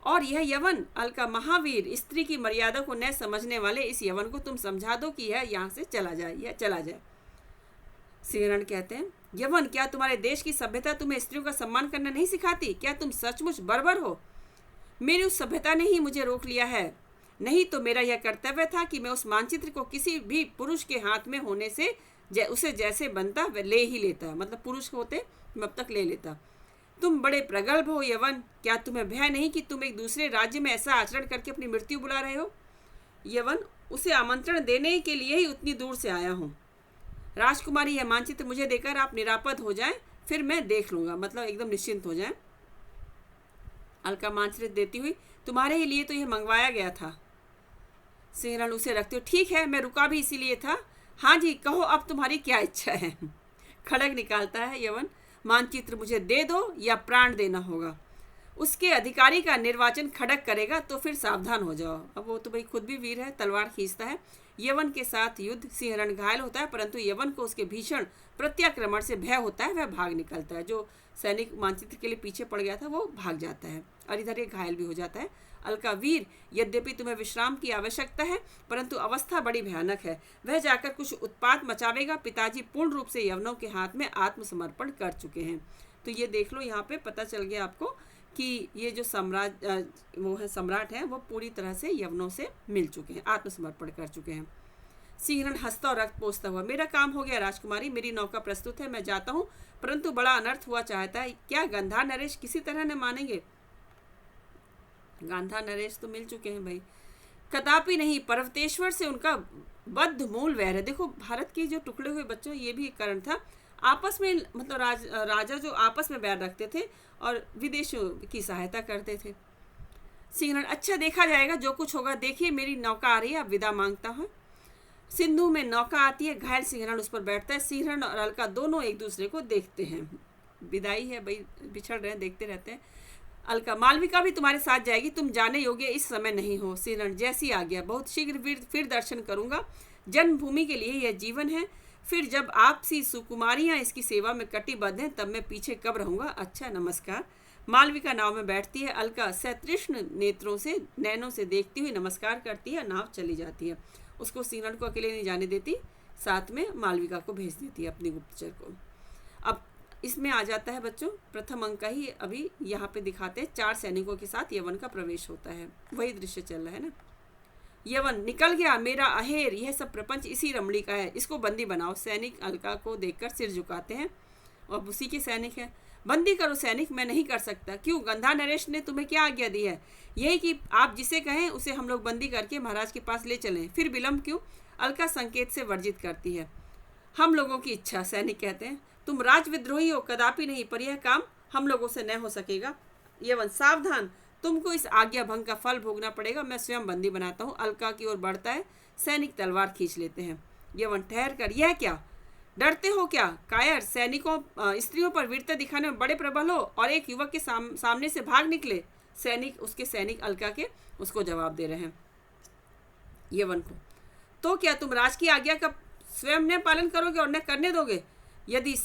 और यह यवन? अलका, महावीर, स्त्री की मर्यादा को न समझने वाले इस यवन को तुम समझा दो कि यह यहाँ से चला जाए, यह चला जाए। सिंहरण कहते हैं, यवन, क्या तुम्हारे देश की सभ्यता तुम्हें स्त्रियों का सम्मान करना नहीं सिखाती? क्या तुम सचमुच बर्बर हो? मेरी उस सभ्यता ने ही मुझे रोक लिया है। नहीं तो मेरा यह कर्तव्य था कि मैं उस मानचित्र को किसी भी पुरुष के हाथ में होने से उसे जैसे बनता वह ले ही लेता, मतलब पुरुष होते मैं अब तक ले लेता। तुम बड़े प्रगल्भ हो यवन, क्या तुम्हें भय नहीं कि तुम एक दूसरे राज्य में ऐसा आचरण करके अपनी मृत्यु बुला रहे हो? यवन, उसे आमंत्रण देने के लिए ही उतनी दूर से आया हूँ। राजकुमारी, यह मानचित्र मुझे देकर आप निरापद हो जाएं, फिर मैं देख लूंगा, मतलब एकदम निश्चिंत हो जाएं। अलका मानचित्र देती हुई, तुम्हारे ही लिए तो यह मंगवाया गया था। सिंहरण उसे रखते हो, ठीक है, मैं रुका भी इसीलिए था। हाँ जी, कहो अब तुम्हारी क्या इच्छा है? खड़ग निकालता है यवन, मानचित्र मुझे दे दो या प्राण देना होगा। उसके अधिकारी का निर्वाचन खड़ग करेगा तो फिर सावधान हो जाओ। अब वो तो भाई खुद भी वीर है, तलवार खींचता है। यवन के साथ युद्ध, सिंहरण घायल होता है, परंतु यवन को उसके भीषण प्रत्याक्रमण से भय होता है, वह भाग निकलता है। जो सैनिक मानचित्र के लिए पीछे पड़ गया था वो भाग जाता है और इधर ये घायल भी हो जाता है। अलका, वीर, यद्यपि तुम्हें विश्राम की आवश्यकता है, परंतु अवस्था बड़ी भयानक है। वह जाकर कुछ उत्पात मचावेगा। पिताजी पूर्ण रूप से यवनों के हाथ में आत्मसमर्पण कर चुके हैं। तो ये देख लो, यहाँ पे पता चल गया आपको कि ये जो सम्राट है वो पूरी तरह से यवनों से मिल चुके हैं, आत्मसमर्पण कर चुके हैं। सिंहरण हंसता और रक्त पोंछता हुआ, मेरा काम हो गया राजकुमारी, मेरी नौका प्रस्तुत है, मैं जाता हूँ, परंतु बड़ा अनर्थ हुआ चाहता है। क्या गांधार नरेश किसी तरह न मानेंगे? गांधार नरेश तो मिल चुके हैं भाई। कदापि नहीं, पर्वतेश्वर से उनका बद्ध मूल वैर है। देखो, भारत के जो टुकड़े हुए बच्चों, ये भी एक कारण था। आपस में मतलब राजा जो आपस में बैर रखते थे और विदेशों की सहायता करते थे। सिंहरण, अच्छा देखा जाएगा, जो कुछ होगा देखिए, मेरी नौका आ रही है, अब विदा मांगता हूँ। सिंधु में नौका आती है, घायल सिंहरण उस पर बैठता है। सिंहरण और अलका दोनों एक दूसरे को देखते हैं। विदाई है भाई, बिछड़ रहे हैं, देखते रहते हैं। अलका, मालविका भी तुम्हारे साथ जाएगी, तुम जाने योग्य इस समय नहीं हो। सिंहरण, जैसी आ गया, बहुत शीघ्र फिर दर्शन करूंगा। जन्मभूमि के लिए यह जीवन है, फिर जब आपसी सुकुमारियां इसकी सेवा में कटिबद्ध हैं तब मैं पीछे कब रहूंगा। अच्छा, नमस्कार। मालविका नाव में बैठती है। अलका सतृष्ण नैनों से देखती हुई नमस्कार करती है, नाव चली जाती है। उसको सिंहरण को अकेले नहीं जाने देती, साथ में मालविका को भेज देती है, अपनी गुप्तचर को। अब इसमें आ जाता है बच्चों, प्रथम अंक का ही अभी यहाँ पे दिखाते हैं, 4 सैनिकों के साथ यवन का प्रवेश होता है, वही दृश्य चल रहा है ना। यवन, निकल गया मेरा अहेर, यह सब प्रपंच इसी रमणी का है, इसको बंदी बनाओ। सैनिक अलका को देखकर सिर झुकाते हैं और उसी के सैनिक है। बंदी करो सैनिक, मैं नहीं कर सकता। क्यों? गांधार नरेश ने तुम्हें क्या आज्ञा दी है? यही कि आप जिसे कहें उसे हम लोग बंदी करके महाराज के पास ले चलें, फिर विलम्ब क्यों? अलका संकेत से वर्जित करती है। हम लोगों की इच्छा, सैनिक कहते हैं। तुम राजविद्रोही हो, कदापि नहीं, पर यह काम हम लोगों से न हो सकेगा। यवन, सावधान, तुमको इस आज्ञा भंग का फल भोगना पड़ेगा, मैं स्वयं बंदी बनाता हूँ। अलका की ओर बढ़ता है, सैनिक तलवार खींच लेते हैं। यवन, ठहर कर, यह क्या? डरते हो क्या? कायर, सैनिकों स्त्रियों पर वीरता दिखाने में बड़े प्रबल हो और एक युवक के सामने से भाग निकले। सैनिक अलका के उसको जवाब दे रहे हैं यवन को। तो क्या तुम राज की आज्ञा का स्वयं न पालन करोगे और न करने दोगे? यदि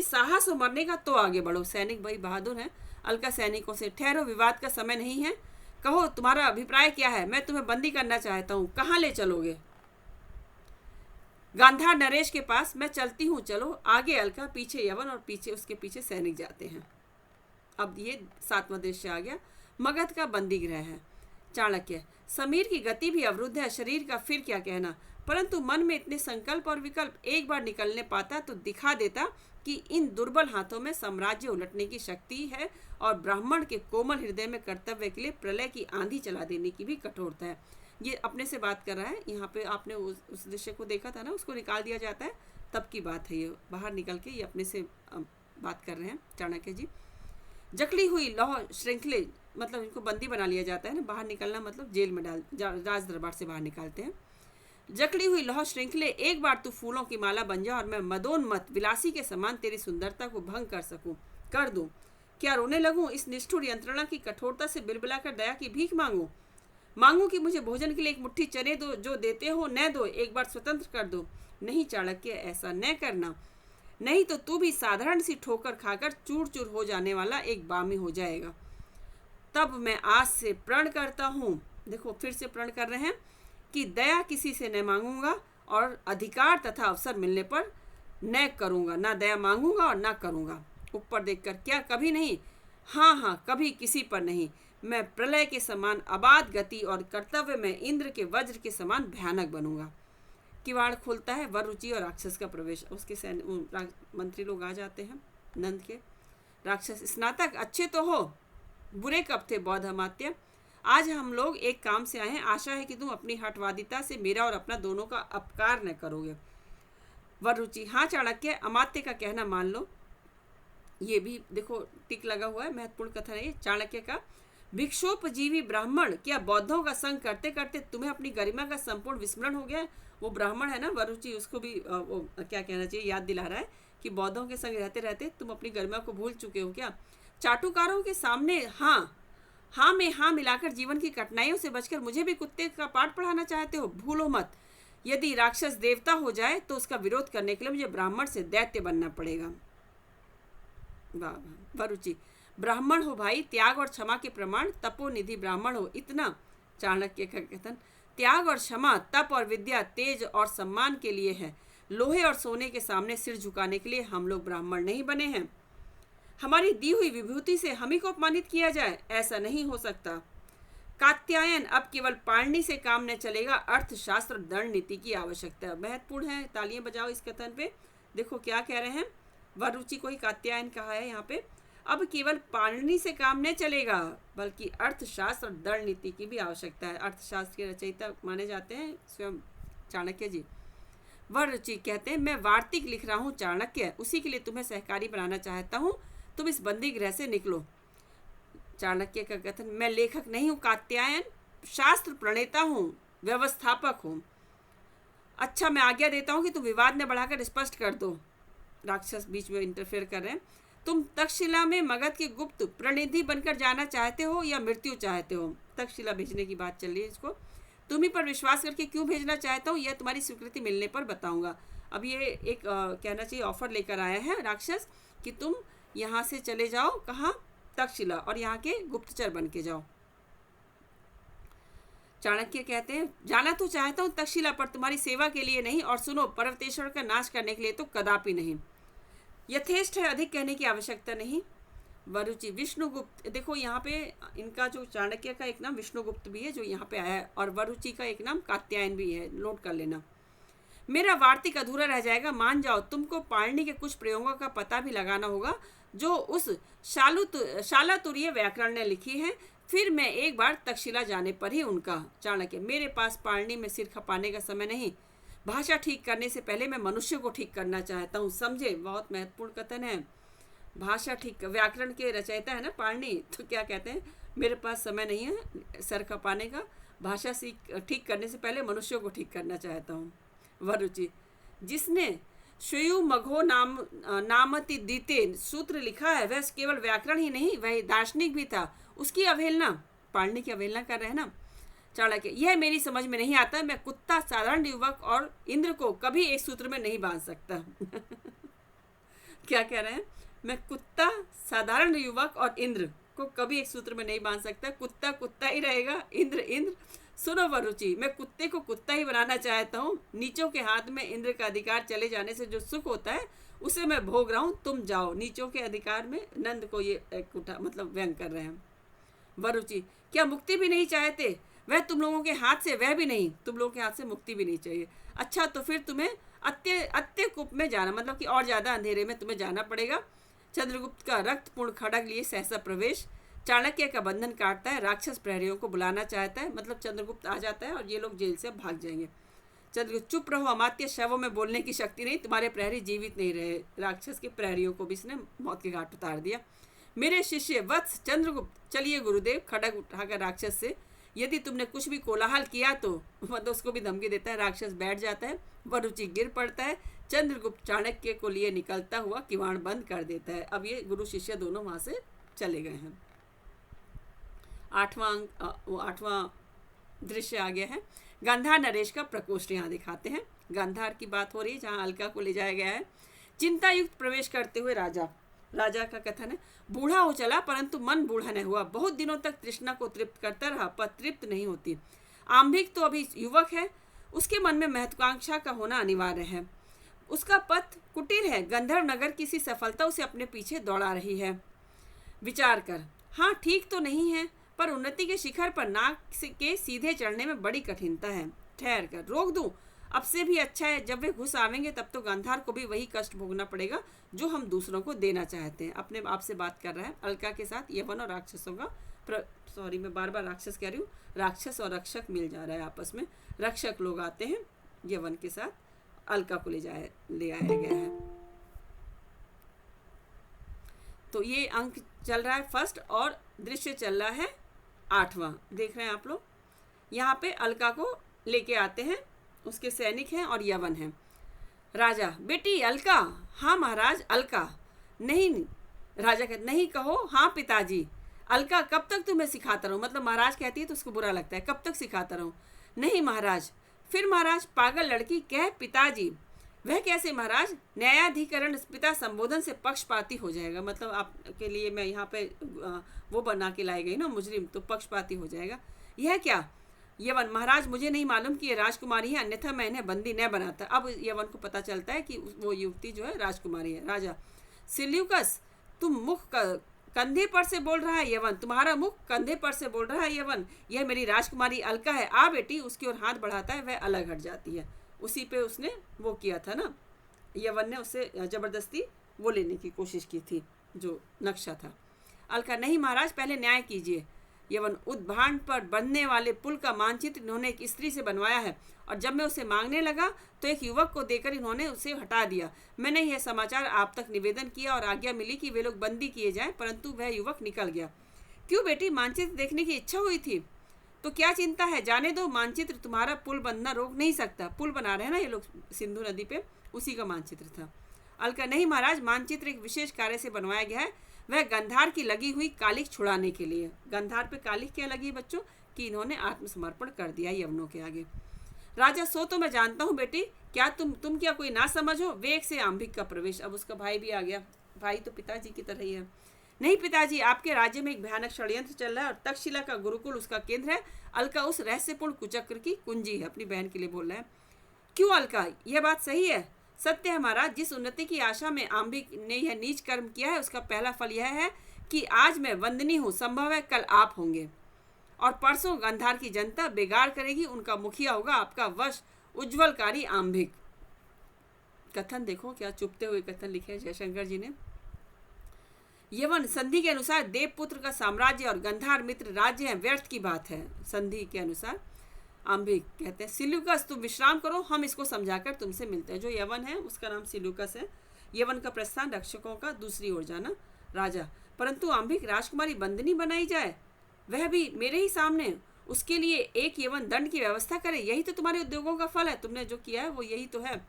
साहस हो मरने का तो आगे बढ़ो। सैनिक भाई बहादुर हैं। अलका सैनिकों से, ठहरो, विवाद का समय नहीं है, कहो तुम्हारा अभिप्राय क्या है? मैं तुम्हें बंदी करना चाहता हूँ, कहाँ ले चलोगे? गांधार नरेश के पास। मैं चलती हूँ, चलो। आगे अलका, पीछे यवन और उसके पीछे सैनिक जाते हैं। अब ये 7वां दृश्य आ गया। मगध का बंदी गृह है। चाणक्य, समीर की गति भी अवरुद्ध है, शरीर का फिर क्या कहना, परंतु मन में इतने संकल्प और विकल्प एक बार निकलने पाता तो दिखा देता कि इन दुर्बल हाथों में साम्राज्य उलटने की शक्ति है और ब्राह्मण के कोमल हृदय में कर्तव्य के लिए प्रलय की आंधी चला देने की भी कठोरता है। ये अपने से बात कर रहा है। यहाँ पे आपने उस दृश्य को देखा था ना, उसको निकाल दिया जाता है, तब की बात है ये। बाहर निकल के ये अपने से बात कर रहे हैं चाणक्य जी। जकड़ी हुई लौह श्रृंखले, मतलब इनको बंदी बना लिया जाता है ना, बाहर निकलना मतलब जेल में राज दरबार से बाहर निकालते हैं। जकड़ी हुई लौह श्रृंखले, एक बार तू फूलों की माला बन जा और मैं मदोन्मत विलासी के समान तेरी सुंदरता को भंग कर दूं। क्या रोने लगूं? इस निष्ठुर यंत्रणा की कठोरता से बिलबिलाकर दया की भीख मांगू कि मुझे भोजन के लिए एक मुट्ठी चने दो, जो देते हो न दो, एक बार स्वतंत्र कर दो। नहीं चाणक्य, ऐसा न करना, नहीं तो तू भी साधारण सी ठोकर खाकर चूर चूर हो जाने वाला एक बामी हो जाएगा। तब मैं आज से प्रण करता हूँ, देखो फिर से प्रण कर रहे हैं, कि दया किसी से न मांगूंगा और अधिकार तथा अवसर मिलने पर न करूंगा, ना दया मांगूंगा और ना करूंगा। ऊपर देखकर, क्या कभी नहीं? हाँ, कभी किसी पर नहीं। मैं प्रलय के समान अबाध गति और कर्तव्य में इंद्र के वज्र के समान भयानक बनूंगा। किवाड़ खोलता है, वररुचि और राक्षस का प्रवेश। उसके मंत्री लोग आ जाते हैं नंद के। राक्षस, स्नातक अच्छे तो हो, बुरे कब थे बौद्ध अमात्य। आज हम लोग एक काम से आए हैं, आशा है कि तुम अपनी हठवादिता से मेरा और अपना दोनों का अपकार न करोगे। वररुचि, हाँ चाणक्य, अमात्य का कहना मान लो। ये भी देखो टिक लगा हुआ है, महत्वपूर्ण कथन है चाणक्य का। भिक्षोपजीवी ब्राह्मण, क्या बौद्धों का संग करते करते तुम्हें अपनी गरिमा का संपूर्ण विस्मरण हो गया? वो ब्राह्मण है ना वररुचि, उसको भी वो क्या कहना चाहिए, याद दिला रहा है कि बौद्धों के संग रहते रहते तुम अपनी गरिमा को भूल चुके हो क्या? चाटुकारों के सामने हाँ में हाँ मिलाकर जीवन की कठिनाइयों से बचकर मुझे भी कुत्ते का पाठ पढ़ाना चाहते हो? भूलो मत, यदि राक्षस देवता हो जाए तो उसका विरोध करने के लिए मुझे ब्राह्मण से दैत्य बनना पड़ेगा। वाह वाह। वररुचि, ब्राह्मण हो भाई, त्याग और क्षमा के प्रमाण, तपोनिधि ब्राह्मण हो, इतना। चाणक्य का कथन, त्याग और क्षमा, तप और विद्या, तेज और सम्मान के लिए है। लोहे और सोने के सामने सिर झुकाने के लिए हम लोग ब्राह्मण नहीं बने हैं। हमारी दी हुई विभूति से हम ही को अपमानित किया जाए, ऐसा नहीं हो सकता। कात्यायन, अब केवल पाणनी से काम न चलेगा, अर्थशास्त्र और दंड नीति की आवश्यकता है। महत्वपूर्ण है, तालियां बजाओ इस कथन पे। देखो क्या कह रहे हैं, वररुचि को ही कात्यायन कहा है यहाँ पे। अब केवल पाणनी से काम नहीं चलेगा, बल्कि अर्थशास्त्र और दंड नीति की भी आवश्यकता है। अर्थशास्त्र के रचयिता माने जाते हैं स्वयं चाणक्य जी। वररुचि कहते हैं, मैं वार्तिक लिख रहा हूँ चाणक्य, उसी के लिए तुम्हें सहकारी बनाना चाहता हूँ, तुम इस बंदी गृह से निकलो। चाणक्य का कथन, मैं लेखक नहीं हूँ कात्यायन, शास्त्र प्रणेता हूँ, व्यवस्थापक हूँ। अच्छा, मैं आज्ञा देता हूँ कि तुम विवाद न बढ़ाकर स्पष्ट कर दो। राक्षस बीच में इंटरफेयर कर रहे हैं। तुम तक्षशिला में मगध के गुप्त प्रतिनिधि बनकर जाना चाहते हो या मृत्यु चाहते हो? तक्षशिला भेजने की बात चल रही है इसको। तुम ही पर विश्वास करके क्यों भेजना चाहता हूँ, यह तुम्हारी स्वीकृति मिलने पर बताऊंगा। अब ये एक कहना चाहिए ऑफर लेकर आया है राक्षस कि तुम यहाँ से चले जाओ, कहाँ? तक्षशिला, और यहाँ के गुप्तचर बन के जाओ। चाणक्य कहते हैं, जाना तो चाहता हूँ तक्षशिला, पर तुम्हारी सेवा के लिए नहीं, और सुनो, पर्वतेश्वर का नाश करने के लिए तो कदापि नहीं। यथेष्ट है, अधिक कहने की आवश्यकता नहीं। वररुचि, विष्णुगुप्त, देखो यहाँ पे इनका जो चाणक्य का एक नाम विष्णुगुप्त भी है जो यहाँ पे आया है, और वररुचि का एक नाम कात्यायन भी है, नोट कर लेना। मेरा वार्तिक अधूरा रह जाएगा, मान जाओ। तुमको पाणिनि के कुछ प्रयोगों का पता भी लगाना होगा जो उस शालातुरीय व्याकरण ने लिखी है, फिर मैं एक बार तक्षशिला जाने पर ही उनका। चाणक्य, मेरे पास पाणिनि में सिर खपाने का समय नहीं, भाषा ठीक करने से पहले मैं मनुष्य को ठीक करना चाहता हूँ, समझे? बहुत महत्वपूर्ण कथन है। भाषा ठीक, व्याकरण के रचयिता है ना पाणिनि, तो क्या कहते हैं, मेरे पास समय नहीं है सर खपाने का, भाषा ठीक करने से पहले मनुष्य को ठीक करना चाहता हूँ। वररुचि, जिसने श्रेयु मघो नामति दीते सूत्र लिखा है, वह केवल व्याकरण ही नहीं, वह दार्शनिक भी था, उसकी अवहेलना, पाणिनि की अवहेलना कर रहे हैं ना। चाणक्य, यह मेरी समझ में नहीं आता, मैं कुत्ता साधारण युवक और इंद्र को कभी एक सूत्र में नहीं बांध सकता। क्या कह रहे हैं, मैं कुत्ता साधारण युवक और इंद्र को कभी एक सूत्र में नहीं बांध सकता, कुत्ता कुत्ता ही रहेगा, इंद्र इंद्र। सुनो वररुचि, मैं कुत्ते को कुत्ता ही बनाना चाहता हूँ, नीचों के हाथ में इंद्र का अधिकार चले जाने से जो सुख होता है उसे मैं भोग रहा हूँ, तुम जाओ। नीचों के अधिकार में नंद को ये मतलब व्यंग कर रहे हैं। वररुचि, क्या मुक्ति भी नहीं चाहते? वह तुम लोगों के हाथ से, वह भी नहीं, तुम लोगों के हाथ से मुक्ति भी नहीं चाहिए। अच्छा, तो फिर तुम्हें अत्यकुप में जाना, मतलब कि और ज़्यादा अंधेरे में तुम्हें जाना पड़ेगा। चंद्रगुप्त का रक्तपूर्ण खड़ग लिए सहसा प्रवेश, चाणक्य का बंधन काटता है, राक्षस प्रहरियों को बुलाना चाहता है, मतलब चंद्रगुप्त आ जाता है और ये लोग जेल से भाग जाएंगे। चंद्रगुप्त, चुप रहो अमात्य, शवों में बोलने की शक्ति नहीं, तुम्हारे प्रहरी जीवित नहीं रहे। राक्षस के प्रहरियों को भी इसने मौत के घाट उतार दिया। मेरे शिष्य वत्स चंद्रगुप्त, चलिए गुरुदेव, खड़ग उठाकर राक्षस से, यदि तुमने कुछ भी कोलाहल किया तो, मतलब उसको भी धमकी देता है। राक्षस बैठ जाता है, वररुचि गिर पड़ता है, चंद्रगुप्त चाणक्य को लिए निकलता हुआ किवाड़ बंद कर देता है। अब ये गुरु शिष्य दोनों वहां से चले गए हैं। आठवां दृश्य आ गया है। गांधार नरेश का प्रकोष्ठ यहाँ दिखाते हैं। गांधार की बात हो रही है जहाँ अलका को ले जाया गया है। चिंता युक्त प्रवेश करते हुए राजा का कथन है, बूढ़ा हो चला परंतु मन बूढ़ा नहीं हुआ, बहुत दिनों तक तृष्णा को तृप्त करता रहा पर तृप्त नहीं होती। आम्भिक तो अभी युवक है, उसके मन में महत्वाकांक्षा का होना अनिवार्य है। उसका पथ कुटीर है, गंधर्व नगर किसी सफलता उसे अपने पीछे दौड़ा रही है। विचार कर, हाँ ठीक तो नहीं है, पर उन्नति के शिखर पर नाक के सीधे चढ़ने में बड़ी कठिनता है। ठहर कर रोक दूं? अब से भी अच्छा है, जब वे घुस आवेंगे तब तो गांधार को भी वही कष्ट भोगना पड़ेगा जो हम दूसरों को देना चाहते हैं। अपने आप से बात कर रहा है अलका के साथ यवन और राक्षसों का मैं बार बार राक्षस कह रही हूँ, राक्षस और रक्षक मिल जा रहा है आपस में। रक्षक लोग आते हैं यवन के साथ, अलका को ले आया गया है। तो ये अंक चल रहा है फर्स्ट और दृश्य चल रहा है 8वां। देख रहे हैं आप लोग, यहाँ पे अलका को लेके आते हैं, उसके सैनिक हैं और यवन हैं। राजा, बेटी अलका। हाँ महाराज, अलका। नहीं, राजा कहते नहीं कहो। हाँ पिताजी। अलका, कब तक तुम्हें सिखाता रहूं? मतलब महाराज कहती है तो उसको बुरा लगता है, कब तक सिखाता रहूं? नहीं महाराज। फिर महाराज, पागल लड़की, कह पिताजी। वह कैसे महाराज? न्यायाधिकरण पिता संबोधन से पक्षपाती हो जाएगा। मतलब आपके लिए मैं यहाँ पे वो बना के लाई गई ना मुजरिम, तो पक्षपाती हो जाएगा। यह क्या? यवन, महाराज मुझे नहीं मालूम कि ये राजकुमारी है, अन्यथा मैं इन्हें बंदी न बनाता। अब यवन को पता चलता है कि वो युवती जो है राजकुमारी है। राजा, सिल्यूकस, तुम मुख कंधे पर से बोल रहा है यवन। तुम्हारा मुख कंधे पर से बोल रहा है यवन। यह मेरी राजकुमारी अलका है। आ बेटी। उसकी ओर हाथ बढ़ाता है, वह अलग हट जाती है। उसी पे उसने वो किया था ना, यवन ने उससे जबरदस्ती वो लेने की कोशिश की थी, जो नक्शा था। अलका, नहीं महाराज, पहले न्याय कीजिए। यवन, उद्भांड पर बनने वाले पुल का मानचित्र इन्होंने एक स्त्री से बनवाया है, और जब मैं उसे मांगने लगा तो एक युवक को देकर इन्होंने उसे हटा दिया। मैंने यह समाचार आप तक निवेदन किया और आज्ञा मिली कि वे लोग बंदी किए जाएं, परंतु वह युवक निकल गया। क्यों बेटी? मानचित्र देखने की इच्छा हुई थी तो क्या चिंता है, जाने दो। मानचित्र तुम्हारा पुल बनना रोक नहीं सकता। पुल बना रहे हैं ना ये लोग सिंधु नदी पे, उसी का मानचित्र था। अलका, नहीं महाराज, मानचित्र एक विशेष कार्य से बनवाया गया है, वह गंधार की लगी हुई कालिक छुड़ाने के लिए। गंधार पे कालिक क्या लगी बच्चों? कि इन्होंने आत्मसमर्पण कर दिया यवनों के आगे। राजा, सो तो मैं जानता हूँ बेटी, क्या तुम क्या कोई ना समझो? वेग से आंभिक का प्रवेश। अब उसका भाई भी आ गया। भाई तो पिताजी की तरह ही है। नहीं पिताजी, आपके राज्य में एक भयानक षड्यंत्र चल रहा है और तक्षशिला का गुरुकुल उसका केंद्र है। अलका उस रहस्यपूर्ण कुचक्र की कुंजी है। अपनी बहन के लिए बोल रहा है। क्यों अलका, यह बात सही है? सत्य है महाराज। जिस उन्नति की आशा में आंबिक ने यह नीच कर्म किया है, उसका पहला फल यह है कि आज मैं वंदनी हूँ, संभव है कल आप होंगे, और परसों गंधार की जनता बेगार करेगी। उनका मुखिया होगा आपका वश उज्ज्वलकारी आंबिक। कथन देखो, क्या चुपते हुए कथन लिखे हैं जयशंकर जी ने। यवन, संधि के अनुसार देवपुत्र का साम्राज्य और गंधार मित्र राज्य है, व्यर्थ की बात है। संधि के अनुसार आंबिक कहते हैं, सिल्यूकस तुम विश्राम करो, हम इसको समझाकर तुमसे मिलते हैं। जो यवन है उसका नाम सिल्यूकस है। यवन का प्रस्थान रक्षकों का दूसरी ओर जाना। राजा, परंतु आंबिक, राजकुमारी बंदनी बनाई जाए, वह भी मेरे ही सामने, उसके लिए एक यवन दंड की व्यवस्था करे, यही तो तुम्हारे उद्योगों का फल है। तुमने जो किया है वो यही तो है।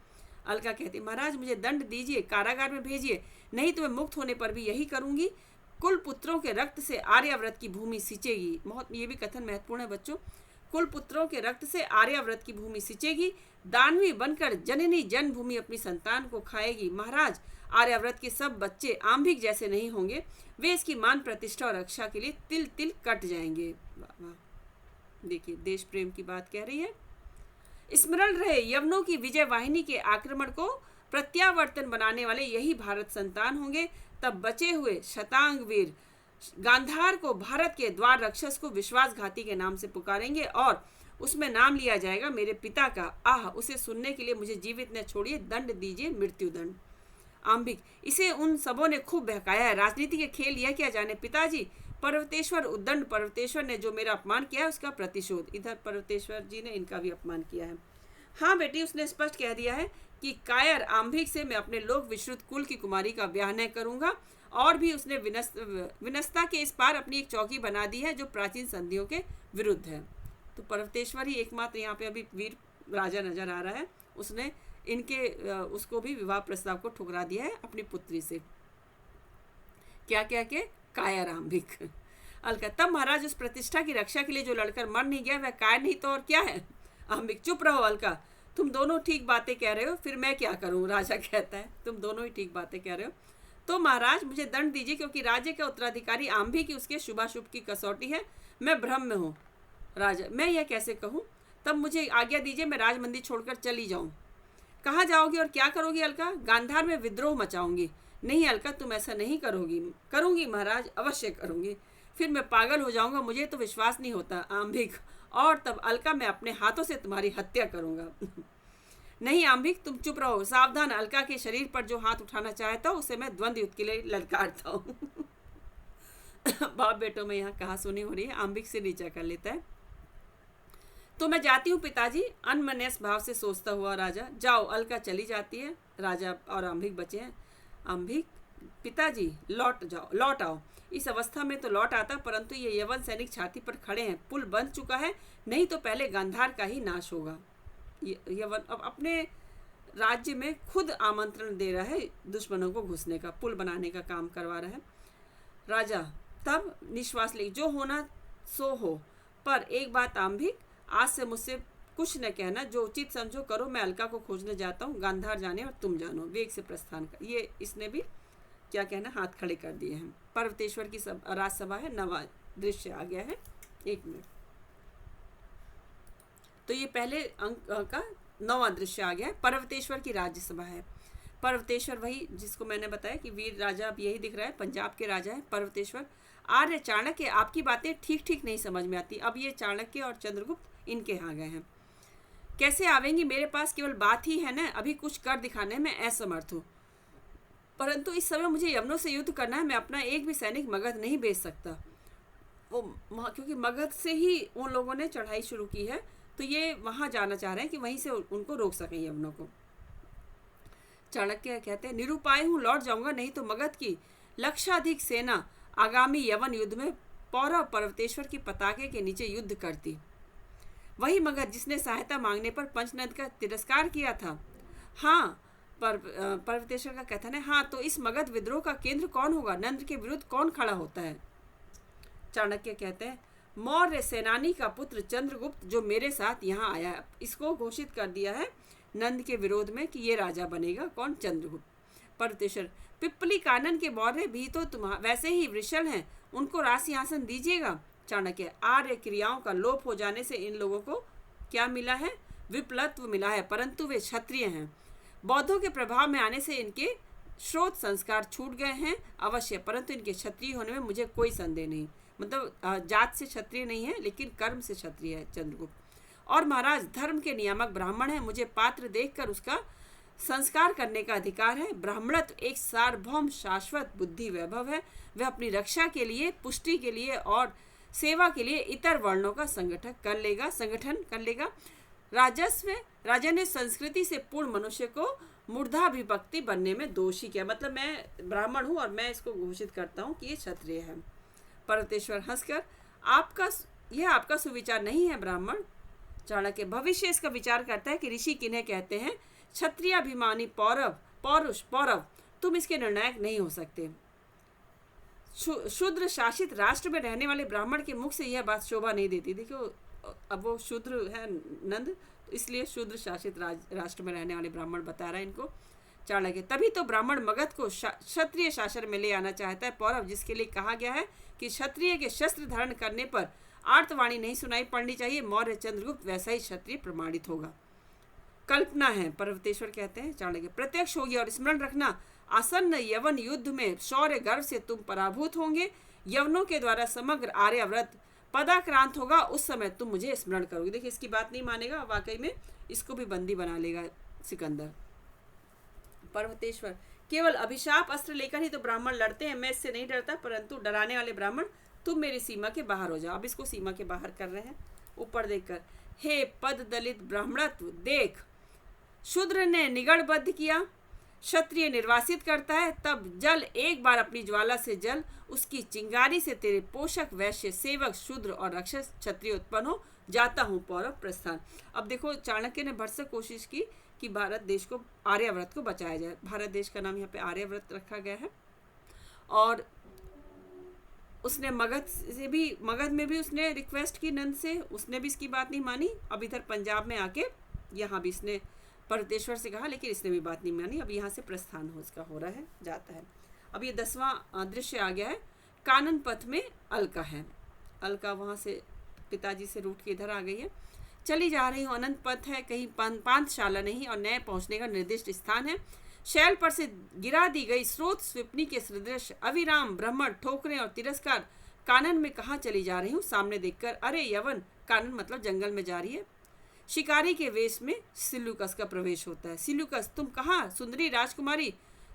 अलका कहती, महाराज मुझे दंड दीजिए, कारागार में भेजिए, नहीं तो मैं मुक्त होने पर भी यही करूंगी। कुल पुत्रों के रक्त से आर्याव्रत की भूमि सिंचेगी। बहुत ये भी कथन महत्वपूर्ण है बच्चों। कुल पुत्रों के रक्त से आर्याव्रत की भूमि सिंचेगी, दानवी बनकर जननी जन्मभूमि अपनी संतान को खाएगी। महाराज, आर्याव्रत के सब बच्चे आंबिक जैसे नहीं होंगे, वे इसकी मान प्रतिष्ठा और रक्षा के लिए तिल तिल कट जाएंगे। देखिए, देश प्रेम की बात कह रही है। स्मरण रहे, यवनों की विजय वाहिनी के आक्रमण को प्रत्यावर्तन बनाने वाले यही भारत संतान होंगे। तब बचे हुए शतांग वीर गांधार को भारत के द्वार रक्षस को विश्वासघाती के नाम से पुकारेंगे और उसमें नाम लिया जाएगा मेरे पिता का। आह, उसे सुनने के लिए मुझे जीवित न छोड़िए, दंड दीजिए, मृत्यु दंड। आंबिक, इसे उन सबों ने खूब बहकाया है, राजनीति के खेल यह क्या जाने। पिताजी, पर्वतेश्वर उद्दंड पर्वतेश्वर ने जो मेरा अपमान किया है उसका प्रतिशोध। इधर पर्वतेश्वर जी ने इनका भी अपमान किया है। हाँ बेटी, उसने स्पष्ट कह दिया है कि कायर आंबिक से मैं अपने लोक विश्रुत कुल की कुमारी का ब्याह न करूंगा। और भी उसने विनस्ता के इस पार अपनी एक चौकी बना दी है जो प्राचीन संधियों के विरुद्ध है। तो पर्वतेश्वर ही एकमात्र यहाँ पे अभी वीर राजा नजर आ रहा है। उसने उसको भी विवाह प्रस्ताव को ठुकरा दिया है अपनी पुत्री से। क्या क्या के? कायर आंबिक। अलका, तब महाराज उस प्रतिष्ठा की रक्षा के लिए जो लड़कर मर नहीं गया वह कायर नहीं तो और क्या है। आंबिक, चुप रहो अलका, तुम दोनों ठीक बातें कह रहे हो, फिर मैं क्या करूं। राजा कहता है, तुम दोनों ही ठीक बातें कह रहे हो। तो महाराज मुझे दंड दीजिए, क्योंकि राज्य का उत्तराधिकारी आंबिक की उसके शुभाशुभ की कसौटी है। मैं भ्रम में हूँ। राजा, मैं यह कैसे कहूँ? तब मुझे आज्ञा दीजिए, मैं राजमंदिर छोड़कर चली जाऊँ। कहाँ जाओगी और क्या करोगी अलका? गांधार में विद्रोह मचाऊंगी। नहीं अलका, तुम ऐसा नहीं करोगी। करूंगी महाराज, अवश्य करूंगी। फिर मैं पागल हो जाऊंगा, मुझे तो विश्वास नहीं होता आम्भिक, और तब अलका मैं अपने हाथों से तुम्हारी हत्या करूंगा। नहीं आम्भिक, तुम चुप रहो, सावधान, अलका के शरीर पर जो हाथ उठाना चाहता हूँ उसे मैं द्वंद्व युद्ध के लिए ललकारता हूँ। बाप बेटों में यहाँ कहा सुनी हो रही है। आम्भिक से नीचा कर लेता है। तो मैं जाती हूँ पिताजी, अनमनस भाव से सोचता हुआ राजा। जाओ, अलका चली जाती है, राजा और आम्भिक बचे हैं। आम्भिक, पिताजी लौट जाओ, लौट आओ। इस अवस्था में तो लौट आता, परंतु ये यवन सैनिक छाती पर खड़े हैं, पुल बन चुका है, नहीं तो पहले गांधार का ही नाश होगा। यवन अब अपने राज्य में खुद आमंत्रण दे रहा है दुश्मनों को घुसने का, पुल बनाने का काम करवा रहा है। राजा तब निश्वास ले, जो होना सो हो, पर एक बात आम्भिक, आज से मुझसे कुछ न कहना, जो उचित समझो करो, मैं अलका को खोजने जाता हूँ, गांधार जाने और तुम जानो, वेग से प्रस्थान कर। ये इसने भी क्या कहना, हाथ खड़े कर दिए हैं। पर्वतेश्वर की राजसभा है, नवा दृश्य आ गया है। 1 मिनट। तो ये पहले अंक का 9वां दृश्य आ गया है। पर्वतेश्वर की राज्यसभा है। पर्वतेश्वर वही जिसको मैंने बताया कि वीर राजा, अब यही दिख रहा है, पंजाब के राजा है पर्वतेश्वर। आर्य चाणक्य, आपकी बातें ठीक ठीक नहीं समझ में आती। अब ये चाणक्य और चंद्रगुप्त इनके यहाँ गए हैं। कैसे आवेंगी, मेरे पास केवल बात ही है ना, अभी कुछ कर दिखाने में असमर्थ हूँ, परंतु इस समय मुझे यवनों से युद्ध करना है। मैं अपना एक भी सैनिक मगध नहीं भेज सकता, वो क्योंकि मगध से ही उन लोगों ने चढ़ाई शुरू की है, तो ये वहाँ जाना चाह रहे हैं कि वहीं से उनको रोक सकें यवनों को। चाणक्य कहते हैं, निरुपाय हूँ, लौट जाऊंगा, नहीं तो मगध की लक्षाधिक सेना आगामी यवन युद्ध में पौरव पर्वतेश्वर की पताके के नीचे युद्ध करती। वही मगध जिसने सहायता मांगने पर पंचनद का तिरस्कार किया था। हाँ, पर्वतेश्वर का कथन है, हाँ, तो इस मगध विद्रोह का केंद्र कौन होगा, नंद के विरुद्ध कौन खड़ा होता है। चाणक्य कहते हैं, मौर्य सेनानी का पुत्र चंद्रगुप्त जो मेरे साथ यहाँ आया है, इसको घोषित कर दिया है नंद के विरोध में कि ये राजा बनेगा। कौन, चंद्रगुप्त। पर्वतेश्वर, पिप्पली कानन के मौर्य भी तो वैसे ही वृषल हैं, उनको राज सिंहासन दीजिएगा। चाणक्य, आर्य क्रियाओं का लोप हो जाने से इन लोगों को क्या मिला है, विप्लत्व मिला है, परंतु वे क्षत्रिय हैं। बौद्धों के प्रभाव में आने से इनके श्रोत संस्कार छूट गए हैं अवश्य, परंतु इनके क्षत्रिय होने में मुझे कोई संदेह नहीं। मतलब जात से क्षत्रिय नहीं है, लेकिन कर्म से क्षत्रिय है चंद्रगुप्त। और महाराज, धर्म के नियामक ब्राह्मण है, मुझे पात्र देखकर उसका संस्कार करने का अधिकार है। ब्राह्मणत्व एक सार्वभौम शाश्वत बुद्धि वैभव है। वह अपनी रक्षा के लिए, पुष्टि के लिए और सेवा के लिए इतर वर्णों का संगठन कर लेगा। राजस्व, राजा ने संस्कृति से पूर्ण मनुष्य को मूर्धाभिभक्ति बनने में दोषी किया। मतलब मैं ब्राह्मण हूँ और मैं इसको घोषित करता हूँ कि ये क्षत्रिय है। पर्वतेश्वर हंसकर, यह आपका सुविचार नहीं है ब्राह्मण। चाणक्य, भविष्य इसका विचार करता है कि ऋषि किन्हें कहते हैं। क्षत्रियाभिमानी पौरव, तुम इसके निर्णायक नहीं हो सकते। शूद्र शासित राष्ट्र में रहने वाले ब्राह्मण के मुख से यह बात शोभा नहीं देती। देखो, अब वो शूद्र है नंद, तो इसलिए शूद्र शासित राष्ट्र में रहने वाले ब्राह्मण बता रहा है इनको। चाणक्य, तभी तो ब्राह्मण मगध को क्षत्रिय शासन में ले आना चाहता है पौरव, जिसके लिए कहा गया है कि क्षत्रिय के शस्त्र धारण करने पर आर्तवाणी नहीं सुनाई पड़नी चाहिए। मौर्य चंद्रगुप्त वैसा ही क्षत्रिय प्रमाणित होगा। कल्पना है, पर्वतेश्वर कहते हैं। चाणक्य, प्रत्यक्ष होगी, और स्मरण रखना, आसन्न यवन युद्ध में शौर्य गर्व से तुम पराभूत होंगे। यवनों के द्वारा समग्र आर्याव्रत पदाक्रांत होगा, उस समय तुम मुझे स्मरण करोगे। देखिए, इसकी बात नहीं मानेगा, वाकई में इसको भी बंदी बना लेगा सिकंदर। पर्वतेश्वर, केवल अभिशाप अस्त्र लेकर ही तो ब्राह्मण लड़ते हैं, मैं इससे नहीं डरता, परंतु डराने वाले ब्राह्मण, तुम मेरी सीमा के बाहर हो जाओ। अब इसको सीमा के बाहर कर रहे हैं ऊपर देखकर। हे पद दलित ब्राह्मणत्व, देख, शूद्र ने निगड़बद्ध किया, क्षत्रिय निर्वासित करता है, तब जल एक बार अपनी ज्वाला से जल, उसकी चिंगारी से तेरे पोषक वैश्य सेवक शूद्र और राक्षस क्षत्रिय उत्पन्न हो। जाता हूँ पौरव प्रस्थान। अब देखो, चाणक्य ने भरसक कोशिश की कि भारत देश को, आर्याव्रत को बचाया जाए। भारत देश का नाम यहाँ पे आर्याव्रत रखा गया है। और उसने मगध में भी उसने रिक्वेस्ट की नंद से, उसने भी इसकी बात नहीं मानी। अब इधर पंजाब में आके यहाँ भी इसने पर्वतेश्वर से कहा, लेकिन इसने भी बात नहीं मानी। अब यहाँ से प्रस्थान हो रहा है, जाता है। अब ये 10वां दृश्य आ गया है। कानन पथ में अलका है। अलका वहाँ से पिताजी से रूठ के इधर आ गई है। चली जा रही हूँ, अनंत पथ है, कहीं पांथशाला नहीं, और नए पहुँचने का निर्दिष्ट स्थान है। शैल पर से गिरा दी गई स्रोत स्विपनी के सदृश अविराम ब्रह्मण ठोकरें और तिरस्कार कानन में कहाँ चली जा रही हूँ? सामने देखकर अरे यवन, कानन मतलब जंगल में जा रही है। शिकारी के वेश में सिल्यूकस का प्रवेश होता है। सिल्यूकस, तुम कहाँ? सुंदरी राजकुमारी।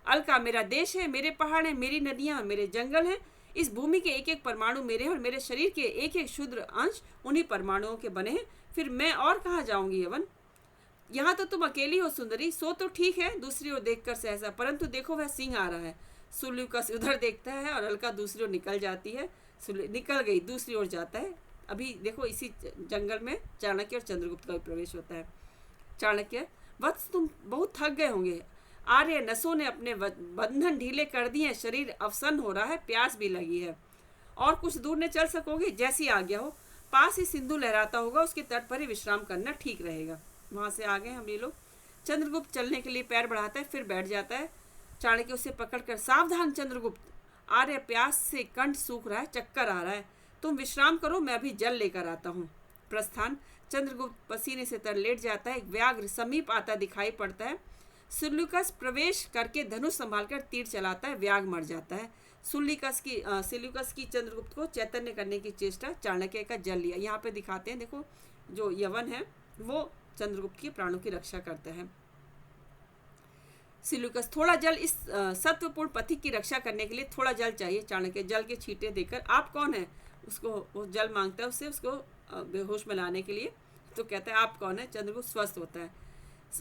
अलका, मेरा देश है, मेरे पहाड़ हैं, मेरी नदियाँ, मेरे जंगल हैं। इस भूमि के एक एक परमाणु मेरे हैं और मेरे शरीर के एक एक क्षुद्र अंश उन्हीं परमाणुओं के बने हैं। फिर मैं और कहाँ जाऊंगी यवन? यहाँ तो तुम अकेली हो सुंदरी। सो तो ठीक है, दूसरी ओर देखकर सहसा, परंतु देखो वह सिंह आ रहा है। सिल्यूकस उधर देखता है और अलका दूसरी ओर निकल जाती है। निकल गई, दूसरी ओर जाता है। अभी देखो इसी जंगल में चाणक्य और चंद्रगुप्त का भी प्रवेश होता है। चाणक्य, वत्स तुम बहुत थक गए होंगे। आर्य, नसों ने अपने बंधन ढीले कर दिए हैं, शरीर अवसन हो रहा है, प्यास भी लगी है। और कुछ दूर न चल सकोगे? जैसी आज्ञा हो। पास ही सिंधु लहराता होगा, उसके तट पर ही विश्राम करना ठीक रहेगा। वहां से आ गए हम ये लोग। चंद्रगुप्त चलने के लिए पैर बढ़ाता है, फिर बैठ जाता है। चाणक्य उसे पकड़कर, सावधान चंद्रगुप्त, आर्य प्यास से कंठ सूख रहा है, चक्कर आ रहा है, तुम विश्राम करो, मैं अभी जल लेकर आता हूँ। प्रस्थान। चंद्रगुप्त पसीने से तर लेट जाता है। एक व्याघ्र समीप आता दिखाई पड़ता है। सिल्यूकस प्रवेश करके धनुष संभालकर तीर चलाता है, व्याघ्र मर जाता है। सिल्यूकस की चंद्रगुप्त को चैतन्य करने की चेष्टा, चाणक्य का जल लिया। यहाँ पे दिखाते हैं, देखो जो यवन है वो चंद्रगुप्त के प्राणों की रक्षा करता है। सिल्यूकस, थोड़ा जल, इस सत्वपूर्ण पथिक की रक्षा करने के लिए थोड़ा जल चाहिए। चाणक्य जल के छींटे देकर, आप कौन है? उसको वो जल मांगता है उससे, उसको बेहोश में लाने के लिए। तो कहता है आप कौन है? चंद्रगुप्त स्वस्थ होता है।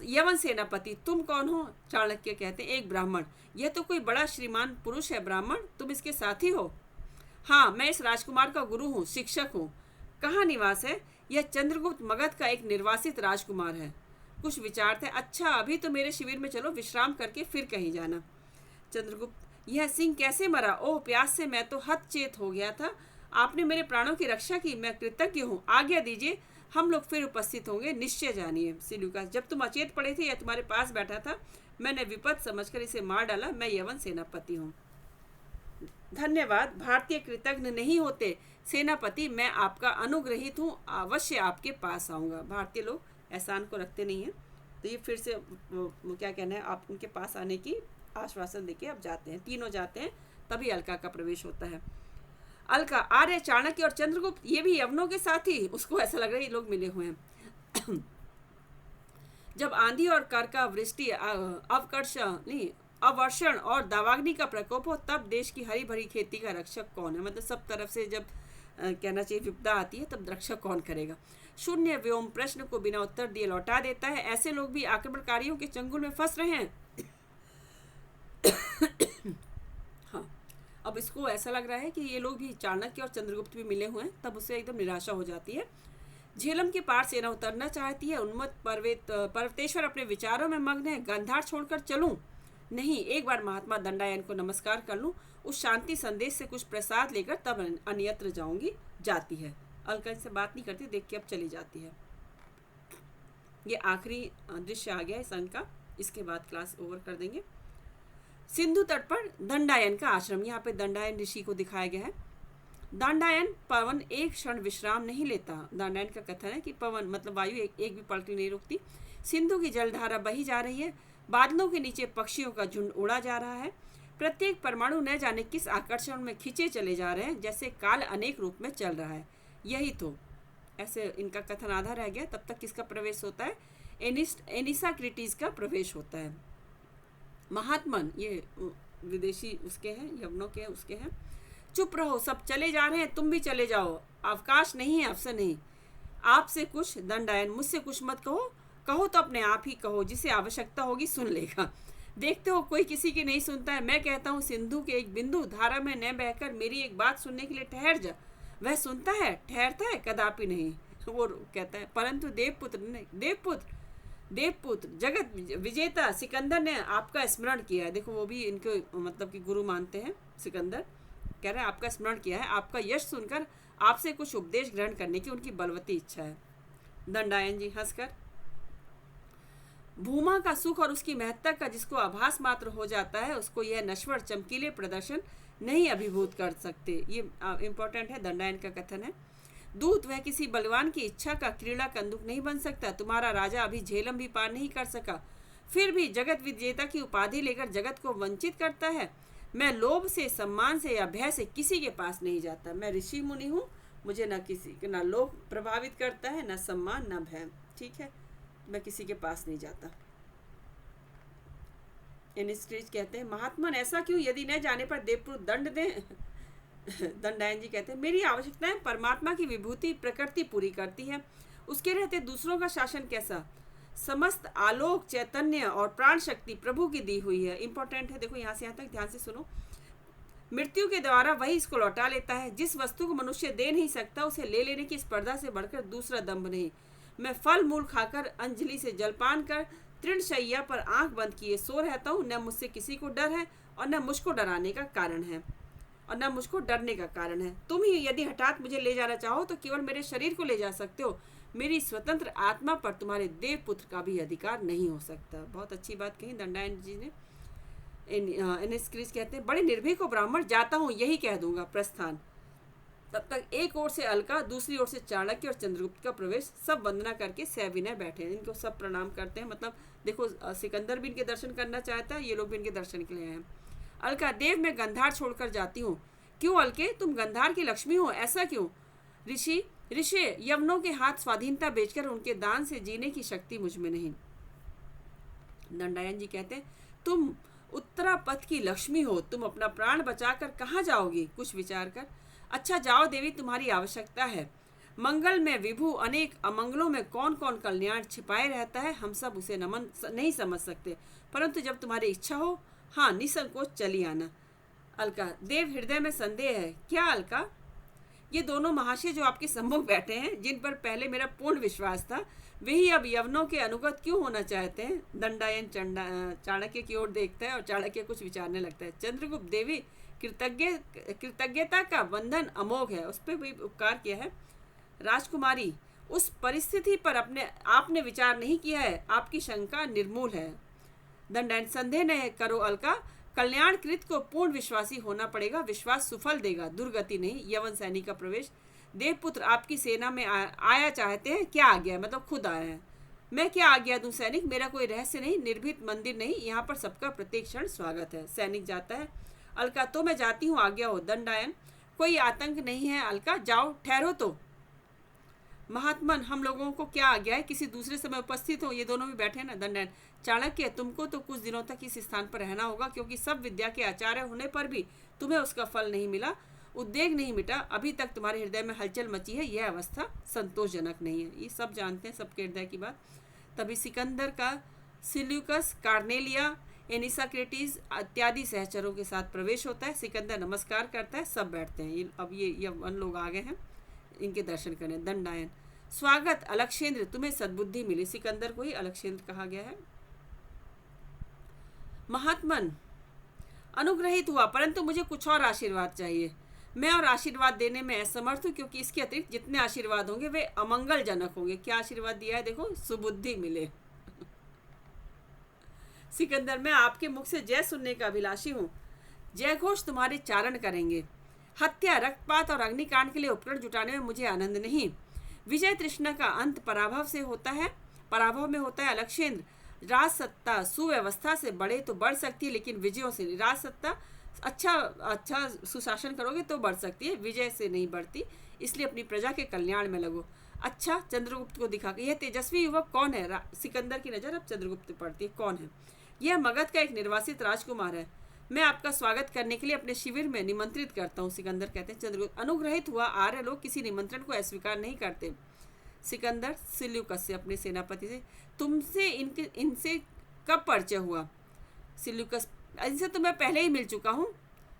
यवन सेनापति, तुम कौन हो? चाणक्य कहते हैं एक ब्राह्मण। यह तो कोई बड़ा श्रीमान पुरुष है ब्राह्मण, तुम इसके साथी हो? हाँ, मैं इस राजकुमार का गुरु हूँ, शिक्षक हूँ। कहाँ निवास है? यह चंद्रगुप्त मगध का एक निर्वासित राजकुमार है। कुछ विचारते, अच्छा अभी तो मेरे शिविर में चलो, विश्राम करके फिर कहीं जाना। चंद्रगुप्त, यह सिंह कैसे मरा? ओह, प्यास से मैं तो हतचेत हो गया था, आपने मेरे प्राणों की रक्षा की, मैं कृतज्ञ हूँ। आज्ञा दीजिए, हम लोग फिर उपस्थित होंगे, निश्चय जानिए। सिल्यूकस, जब तुम अचेत पड़े थे या तुम्हारे पास बैठा था, मैंने विपद समझकर इसे मार डाला। मैं यवन सेनापति हूँ। धन्यवाद, भारतीय कृतज्ञ नहीं होते सेनापति, मैं आपका अनुग्रहित हूँ, अवश्य आपके पास आऊँगा। भारतीय लोग एहसान को रखते नहीं हैं। तो ये फिर से क्या कहना है, आप उनके पास आने की आश्वासन देके अब जाते हैं। तीनों जाते हैं, तभी अलका का प्रवेश होता है। अलका, आर्य, चाणक्य और चंद्रगुप्त, ये भी यवनों के साथ ही, उसको ऐसा लग रहा है ये लोग मिले हुए हैं। जब आंधी और करका वृष्टि, अवर्षण और दावाग्नि का प्रकोप हो, तब देश की हरी भरी खेती का रक्षक कौन है? मतलब सब तरफ से जब कहना चाहिए विपदा आती है, तब रक्षक कौन करेगा? शून्य व्योम प्रश्न को बिना उत्तर दिए लौटा देता है। ऐसे लोग भी आक्रमणकारियों के चंगुल में फंस रहे हैं। हाँ, अब इसको ऐसा लग रहा है कि ये लोग भी, चाणक्य और चंद्रगुप्त भी मिले हुए हैं, तब उससे एकदम निराशा हो जाती है। झेलम के पार सेना उतरना चाहती है। उन्मत्त पर्वतेश्वर अपने विचारों में मग्न है। गांधार छोड़कर चलूं? नहीं, एक बार महात्मा दंडायन को नमस्कार कर लूं, उस शांति संदेश से कुछ प्रसाद लेकर तब अन्यत्र जाऊंगी। जाती है। अलका से बात नहीं करती, देख के अब चली जाती है। ये आखिरी दृश्य आ गया इस अंक का, इसके बाद क्लास ओवर कर देंगे। सिंधु तट पर दंडायन का आश्रम, यहाँ पे दंडायन ऋषि को दिखाया गया है। दंडायन पवन एक क्षण विश्राम नहीं लेता। दंडायन का कथन है कि पवन मतलब वायु एक भी पलटी नहीं रुकती। सिंधु की जलधारा बही जा रही है। बादलों के नीचे पक्षियों का झुंड उड़ा जा रहा है। प्रत्येक परमाणु न जाने किस आकर्षण में खींचे चले जा रहे हैं, जैसे काल अनेक रूप में चल रहा है। यही तो, ऐसे इनका कथन आधा रह गया। तब तक किसका प्रवेश होता है? एनिसाक्रिटीज का प्रवेश होता है। महात्मन, ये विदेशी उसके हैं, यवनों के उसके हैं। चुप रहो, सब चले जा रहे हैं, तुम भी चले जाओ, अवकाश नहीं है, अवसर नहीं। आपसे कुछ? दंडायन, मुझसे कुछ मत कहो, कहो तो अपने आप ही कहो, जिसे आवश्यकता होगी सुन लेगा। देखते हो कोई किसी की नहीं सुनता है। मैं कहता हूँ सिंधु के एक बिंदु धारा में न बहकर मेरी एक बात सुनने के लिए ठहर जा। वह सुनता है? ठहरता है? कदापि नहीं। वो कहता है, परंतु देवपुत्र जगत विजेता सिकंदर ने आपका स्मरण किया है। देखो वो भी इनको मतलब कि गुरु मानते हैं। सिकंदर कह रहा है आपका स्मरण किया है, आपका यश सुनकर आपसे कुछ उपदेश ग्रहण करने की उनकी बलवती इच्छा है। दंडायन जी हंसकर, भूमा का सुख और उसकी महत्ता का जिसको आभास मात्र हो जाता है, उसको यह नश्वर चमकीले प्रदर्शन नहीं अभिभूत कर सकते। ये इंपॉर्टेंट है, दंडायन का कथन है। दूत, वह किसी बलवान की इच्छा का क्रीड़ा कंदुक नहीं बन सकता। तुम्हारा राजा अभी झेलम भी पार नहीं कर सका, फिर भी जगत विजेता की उपाधि लेकर जगत को वंचित करता है। मैं लोभ से, सम्मान से या भय से किसी के पास नहीं जाता। मैं ऋषि मुनि हूँ, मुझे ना लोभ प्रभावित करता है, ना सम्मान, ना भय। ठीक है, मैं किसी के पास नहीं जाता। एनिस्ट्रीज कहते हैं, महात्मन ऐसा क्यों? यदि न जाने पर देवपुत्र दंड दें। दंडायन जी कहते हैं, मेरी आवश्यकताएं परमात्मा की विभूति प्रकृति पूरी करती है, उसके रहते दूसरों का शासन कैसा? समस्त आलोक, चैतन्य और प्राण शक्ति प्रभु की दी हुई है। इंपॉर्टेंट है, देखो यहाँ से यहाँ तक ध्यान से सुनो। मृत्यु के द्वारा वही इसको लौटा लेता है। जिस वस्तु को मनुष्य दे नहीं सकता, उसे ले लेने की स्पर्धा से बढ़कर दूसरा दंभ नहीं। मैं फल मूल खाकर, अंजलि से जलपान कर, तृण शैया पर आंख बंद किए सो रहता हूँ। न मुझसे किसी को डर है और न मुझको डराने का कारण है, और न मुझको डरने का कारण है। तुम ही यदि हठात मुझे ले जाना चाहो तो केवल मेरे शरीर को ले जा सकते हो। मेरी स्वतंत्र आत्मा पर तुम्हारे देव पुत्र का भी अधिकार नहीं हो सकता। बहुत अच्छी बात कही दंडायन जी ने। एनिस्क्रीज कहते हैं, बड़े निर्भीक हो ब्राह्मण, जाता हूँ यही कह दूंगा, प्रस्थान। तब तक एक ओर से अलका, दूसरी ओर से चाणक्य और चंद्रगुप्त का प्रवेश। सब वंदना करके सविनय बैठे हैं। इनको सब प्रणाम करते हैं। मतलब देखो, सिकंदर भी इनके दर्शन करना चाहता है, ये लोग भी इनके दर्शन के लिए आए हैं। अलका, देव मैं गंधार छोड़कर जाती हूँ। क्यों अलके, तुम गंधार की लक्ष्मी हो, ऐसा क्यों? ऋषि यवनों के हाथ स्वाधीनता बेचकर उनके दान से जीने की शक्ति मुझ में नहीं। दंडायन जी कहते हैं, तुम उत्तरापथ की लक्ष्मी हो, तुम अपना प्राण बचाकर कहाँ जाओगी? कुछ विचार कर। अच्छा जाओ देवी, तुम्हारी आवश्यकता है। मंगल में विभु, अनेक अमंगलों में कौन कौन कल्याण छिपाए रहता है, हम सब उसे नहीं समझ सकते, परंतु जब तुम्हारी इच्छा हो, हाँ निसंकोच चली आना। अलका, देव हृदय में संदेह है। क्या अलका? ये दोनों महाशय जो आपके सम्मुख बैठे हैं, जिन पर पहले मेरा पूर्ण विश्वास था, वे ही अब यवनों के अनुगत क्यों होना चाहते हैं? दंडायन चाणक्य की ओर देखता है और चाणक्य कुछ विचारने लगता है। चंद्रगुप्त, देवी कृतज्ञता का बंधन अमोघ है, उस पर भी उपकार किया है। राजकुमारी, उस परिस्थिति पर आपने विचार नहीं किया है, आपकी शंका निर्मूल है। दंडायन, संदेह न करो अलका, कल्याणकृत को पूर्ण विश्वासी होना पड़ेगा, विश्वास सुफल देगा, दुर्गति नहीं। यवन सैनिक का प्रवेश। देवपुत्र आपकी सेना में आया चाहते हैं, क्या आज्ञा? मतलब खुद आया है। मैं क्या आज्ञा दूं सैनिक? मेरा कोई रहस्य नहीं, निर्भीत मंदिर नहीं, यहाँ पर सबका प्रत्येक क्षण स्वागत है। सैनिक जाता है। अलका, तो मैं जाती हूँ, आज्ञा हो। दंडायन, कोई आतंक नहीं है अलका, जाओ, ठहरो तो। महात्मन, हम लोगों को क्या आज्ञा है? किसी दूसरे समय उपस्थित हो। ये दोनों भी बैठे ना। दंडायन, चाणक्य, तुमको तो कुछ दिनों तक इस स्थान पर रहना होगा, क्योंकि सब विद्या के आचार्य होने पर भी तुम्हें उसका फल नहीं मिला, उद्वेग नहीं मिटा, अभी तक तुम्हारे हृदय में हलचल मची है, यह अवस्था संतोषजनक नहीं है। ये सब जानते हैं, सबके हृदय की बात। तभी सिकंदर का सिल्यूकस, कार्नेलिया, एनिसाक्रेटिस इत्यादि सहचरों के साथ प्रवेश होता है। सिकंदर नमस्कार करता है, सब बैठते हैं। अब ये यवन लोग आ गए हैं, इनके दर्शन करें। दंडायन, स्वागत अलक्षेंद्र, तुम्हें सद्बुद्धि मिली। सिकंदर को ही अलक्षेंद्र कहा गया है। महात्मन, अनुग्रहित हुआ, परंतु मुझे कुछ और आशीर्वाद चाहिए। मैं और आशीर्वाद देने में असमर्थ हूँ, क्योंकि इसके अतिरिक्त जितने आशीर्वाद होंगे वे अमंगलजनक होंगे। क्या आशीर्वाद दिया है? देखो, सुबुद्धि मिले। सिकंदर, मैं आपके मुख से जय सुनने का अभिलाषी हूँ। जय घोष तुम्हारे चारण करेंगे। हत्या, रक्तपात और अग्निकांड के लिए उपकरण जुटाने में मुझे आनंद नहीं। विजय तृष्णा का अंत पराभव में होता है अलक्षेंद्र। राजसत्ता सुव्यवस्था से बढ़े तो बढ़ सकती है, लेकिन विजयों से नहीं। राजसत्ता अच्छा सुशासन करोगे तो बढ़ सकती है, विजय से नहीं बढ़ती। इसलिए अपनी प्रजा के कल्याण में लगो। अच्छा, चंद्रगुप्त को दिखा के, यह तेजस्वी युवक कौन है? सिकंदर की नजर अब चंद्रगुप्त पर पड़ती है। कौन है? यह मगध का एक निर्वासित राजकुमार है। मैं आपका स्वागत करने के लिए अपने शिविर में निमंत्रित करता हूँ। सिकंदर कहते हैं, चंद्रगुप्त, अनुग्रहित हुआ, आर्य लोग किसी निमंत्रण को अस्वीकार नहीं करते। सिकंदर सिल्यूकस से, अपने सेनापति से, तुमसे इनसे कब परिचय हुआ? सिल्यूकस, इनसे तो मैं पहले ही मिल चुका हूँ।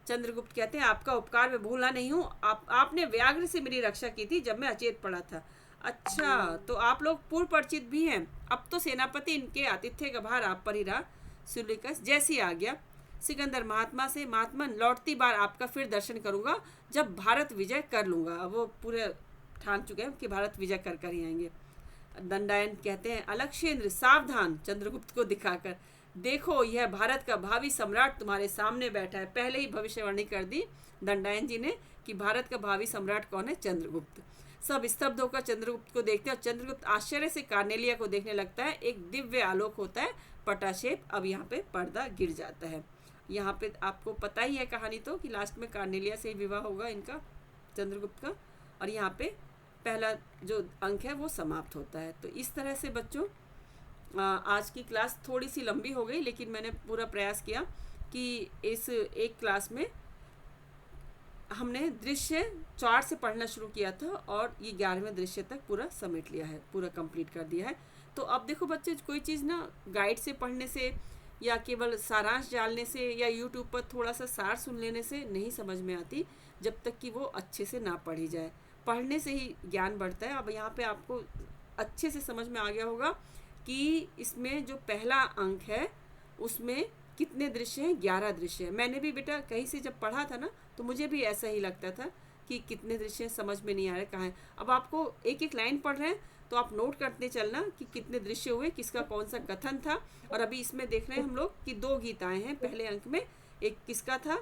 चंद्रगुप्त कहते हैं, आपका उपकार मैं भूलना नहीं हूँ। आपने व्याघ्र से मेरी रक्षा की थी जब मैं अचेत पड़ा था। अच्छा, तो आप लोग पूर्व परिचित भी हैं। अब तो सेनापति, इनके आतिथ्य का भार आप पर ही रहा। सिल्यूकस, जैसी आ गया। सिकंदर महात्मा से, महात्मन, लौटती बार आपका फिर दर्शन करूंगा जब भारत विजय कर लूंगा। वो पूरे ठान चुके हैं कि भारत विजय कर कर ही आएंगे। दंडायन कहते हैं, अलक्षेंद्र सावधान, चंद्रगुप्त को दिखाकर, देखो यह भारत का भावी सम्राट तुम्हारे सामने बैठा है। पहले ही भविष्यवाणी कर दी दंडायन जी ने कि भारत का भावी सम्राट कौन है? चंद्रगुप्त। सब स्तब्ध होकर चंद्रगुप्त को देखते हैं और चंद्रगुप्त आश्चर्य से कार्नेलिया को देखने लगता है। एक दिव्य आलोक होता है, पटाशेप। अब यहाँ पे पर्दा गिर जाता है। यहाँ पे आपको पता ही है कहानी तो कि लास्ट में कार्नेलिया से ही विवाह होगा इनका, चंद्रगुप्त का, और यहाँ पे पहला जो अंक है वो समाप्त होता है। तो इस तरह से बच्चों आज की क्लास थोड़ी सी लंबी हो गई, लेकिन मैंने पूरा प्रयास किया कि इस एक क्लास में हमने दृश्य 4 से पढ़ना शुरू किया था और ये 11वें दृश्य तक पूरा समेट लिया है, पूरा कंप्लीट कर दिया है। तो अब देखो बच्चे, कोई चीज़ ना गाइड से पढ़ने से या केवल सारांश डालने से या यूट्यूब पर थोड़ा सा सार सुन लेने से नहीं समझ में आती, जब तक कि वो अच्छे से ना पढ़ी जाए। पढ़ने से ही ज्ञान बढ़ता है। अब यहाँ पे आपको अच्छे से समझ में आ गया होगा कि इसमें जो पहला अंक है उसमें कितने दृश्य हैं, 11 दृश्य हैं। मैंने भी बेटा कहीं से जब पढ़ा था ना तो मुझे भी ऐसा ही लगता था कि कितने दृश्य समझ में नहीं आ रहे कहाँ हैं। अब आपको एक एक लाइन पढ़ रहे हैं तो आप नोट करते चलना कि कितने दृश्य हुए, किसका कौन सा कथन था। और अभी इसमें देख रहे हैं हम लोग कि 2 गीत आए हैं पहले अंक में, एक किसका था,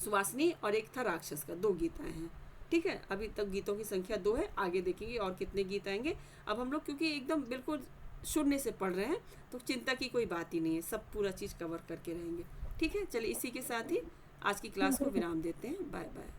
सुवासिनी, और एक था राक्षस का। 2 गीत आए हैं, ठीक है। अभी तक गीतों की संख्या 2 है, आगे देखेंगे और कितने गीत आएंगे। अब हम लोग क्योंकि एकदम बिल्कुल शून्य से पढ़ रहे हैं तो चिंता की कोई बात ही नहीं है, सब पूरा चीज़ कवर करके रहेंगे, ठीक है। चलिए इसी के साथ ही आज की क्लास को विराम देते हैं। Bye bye.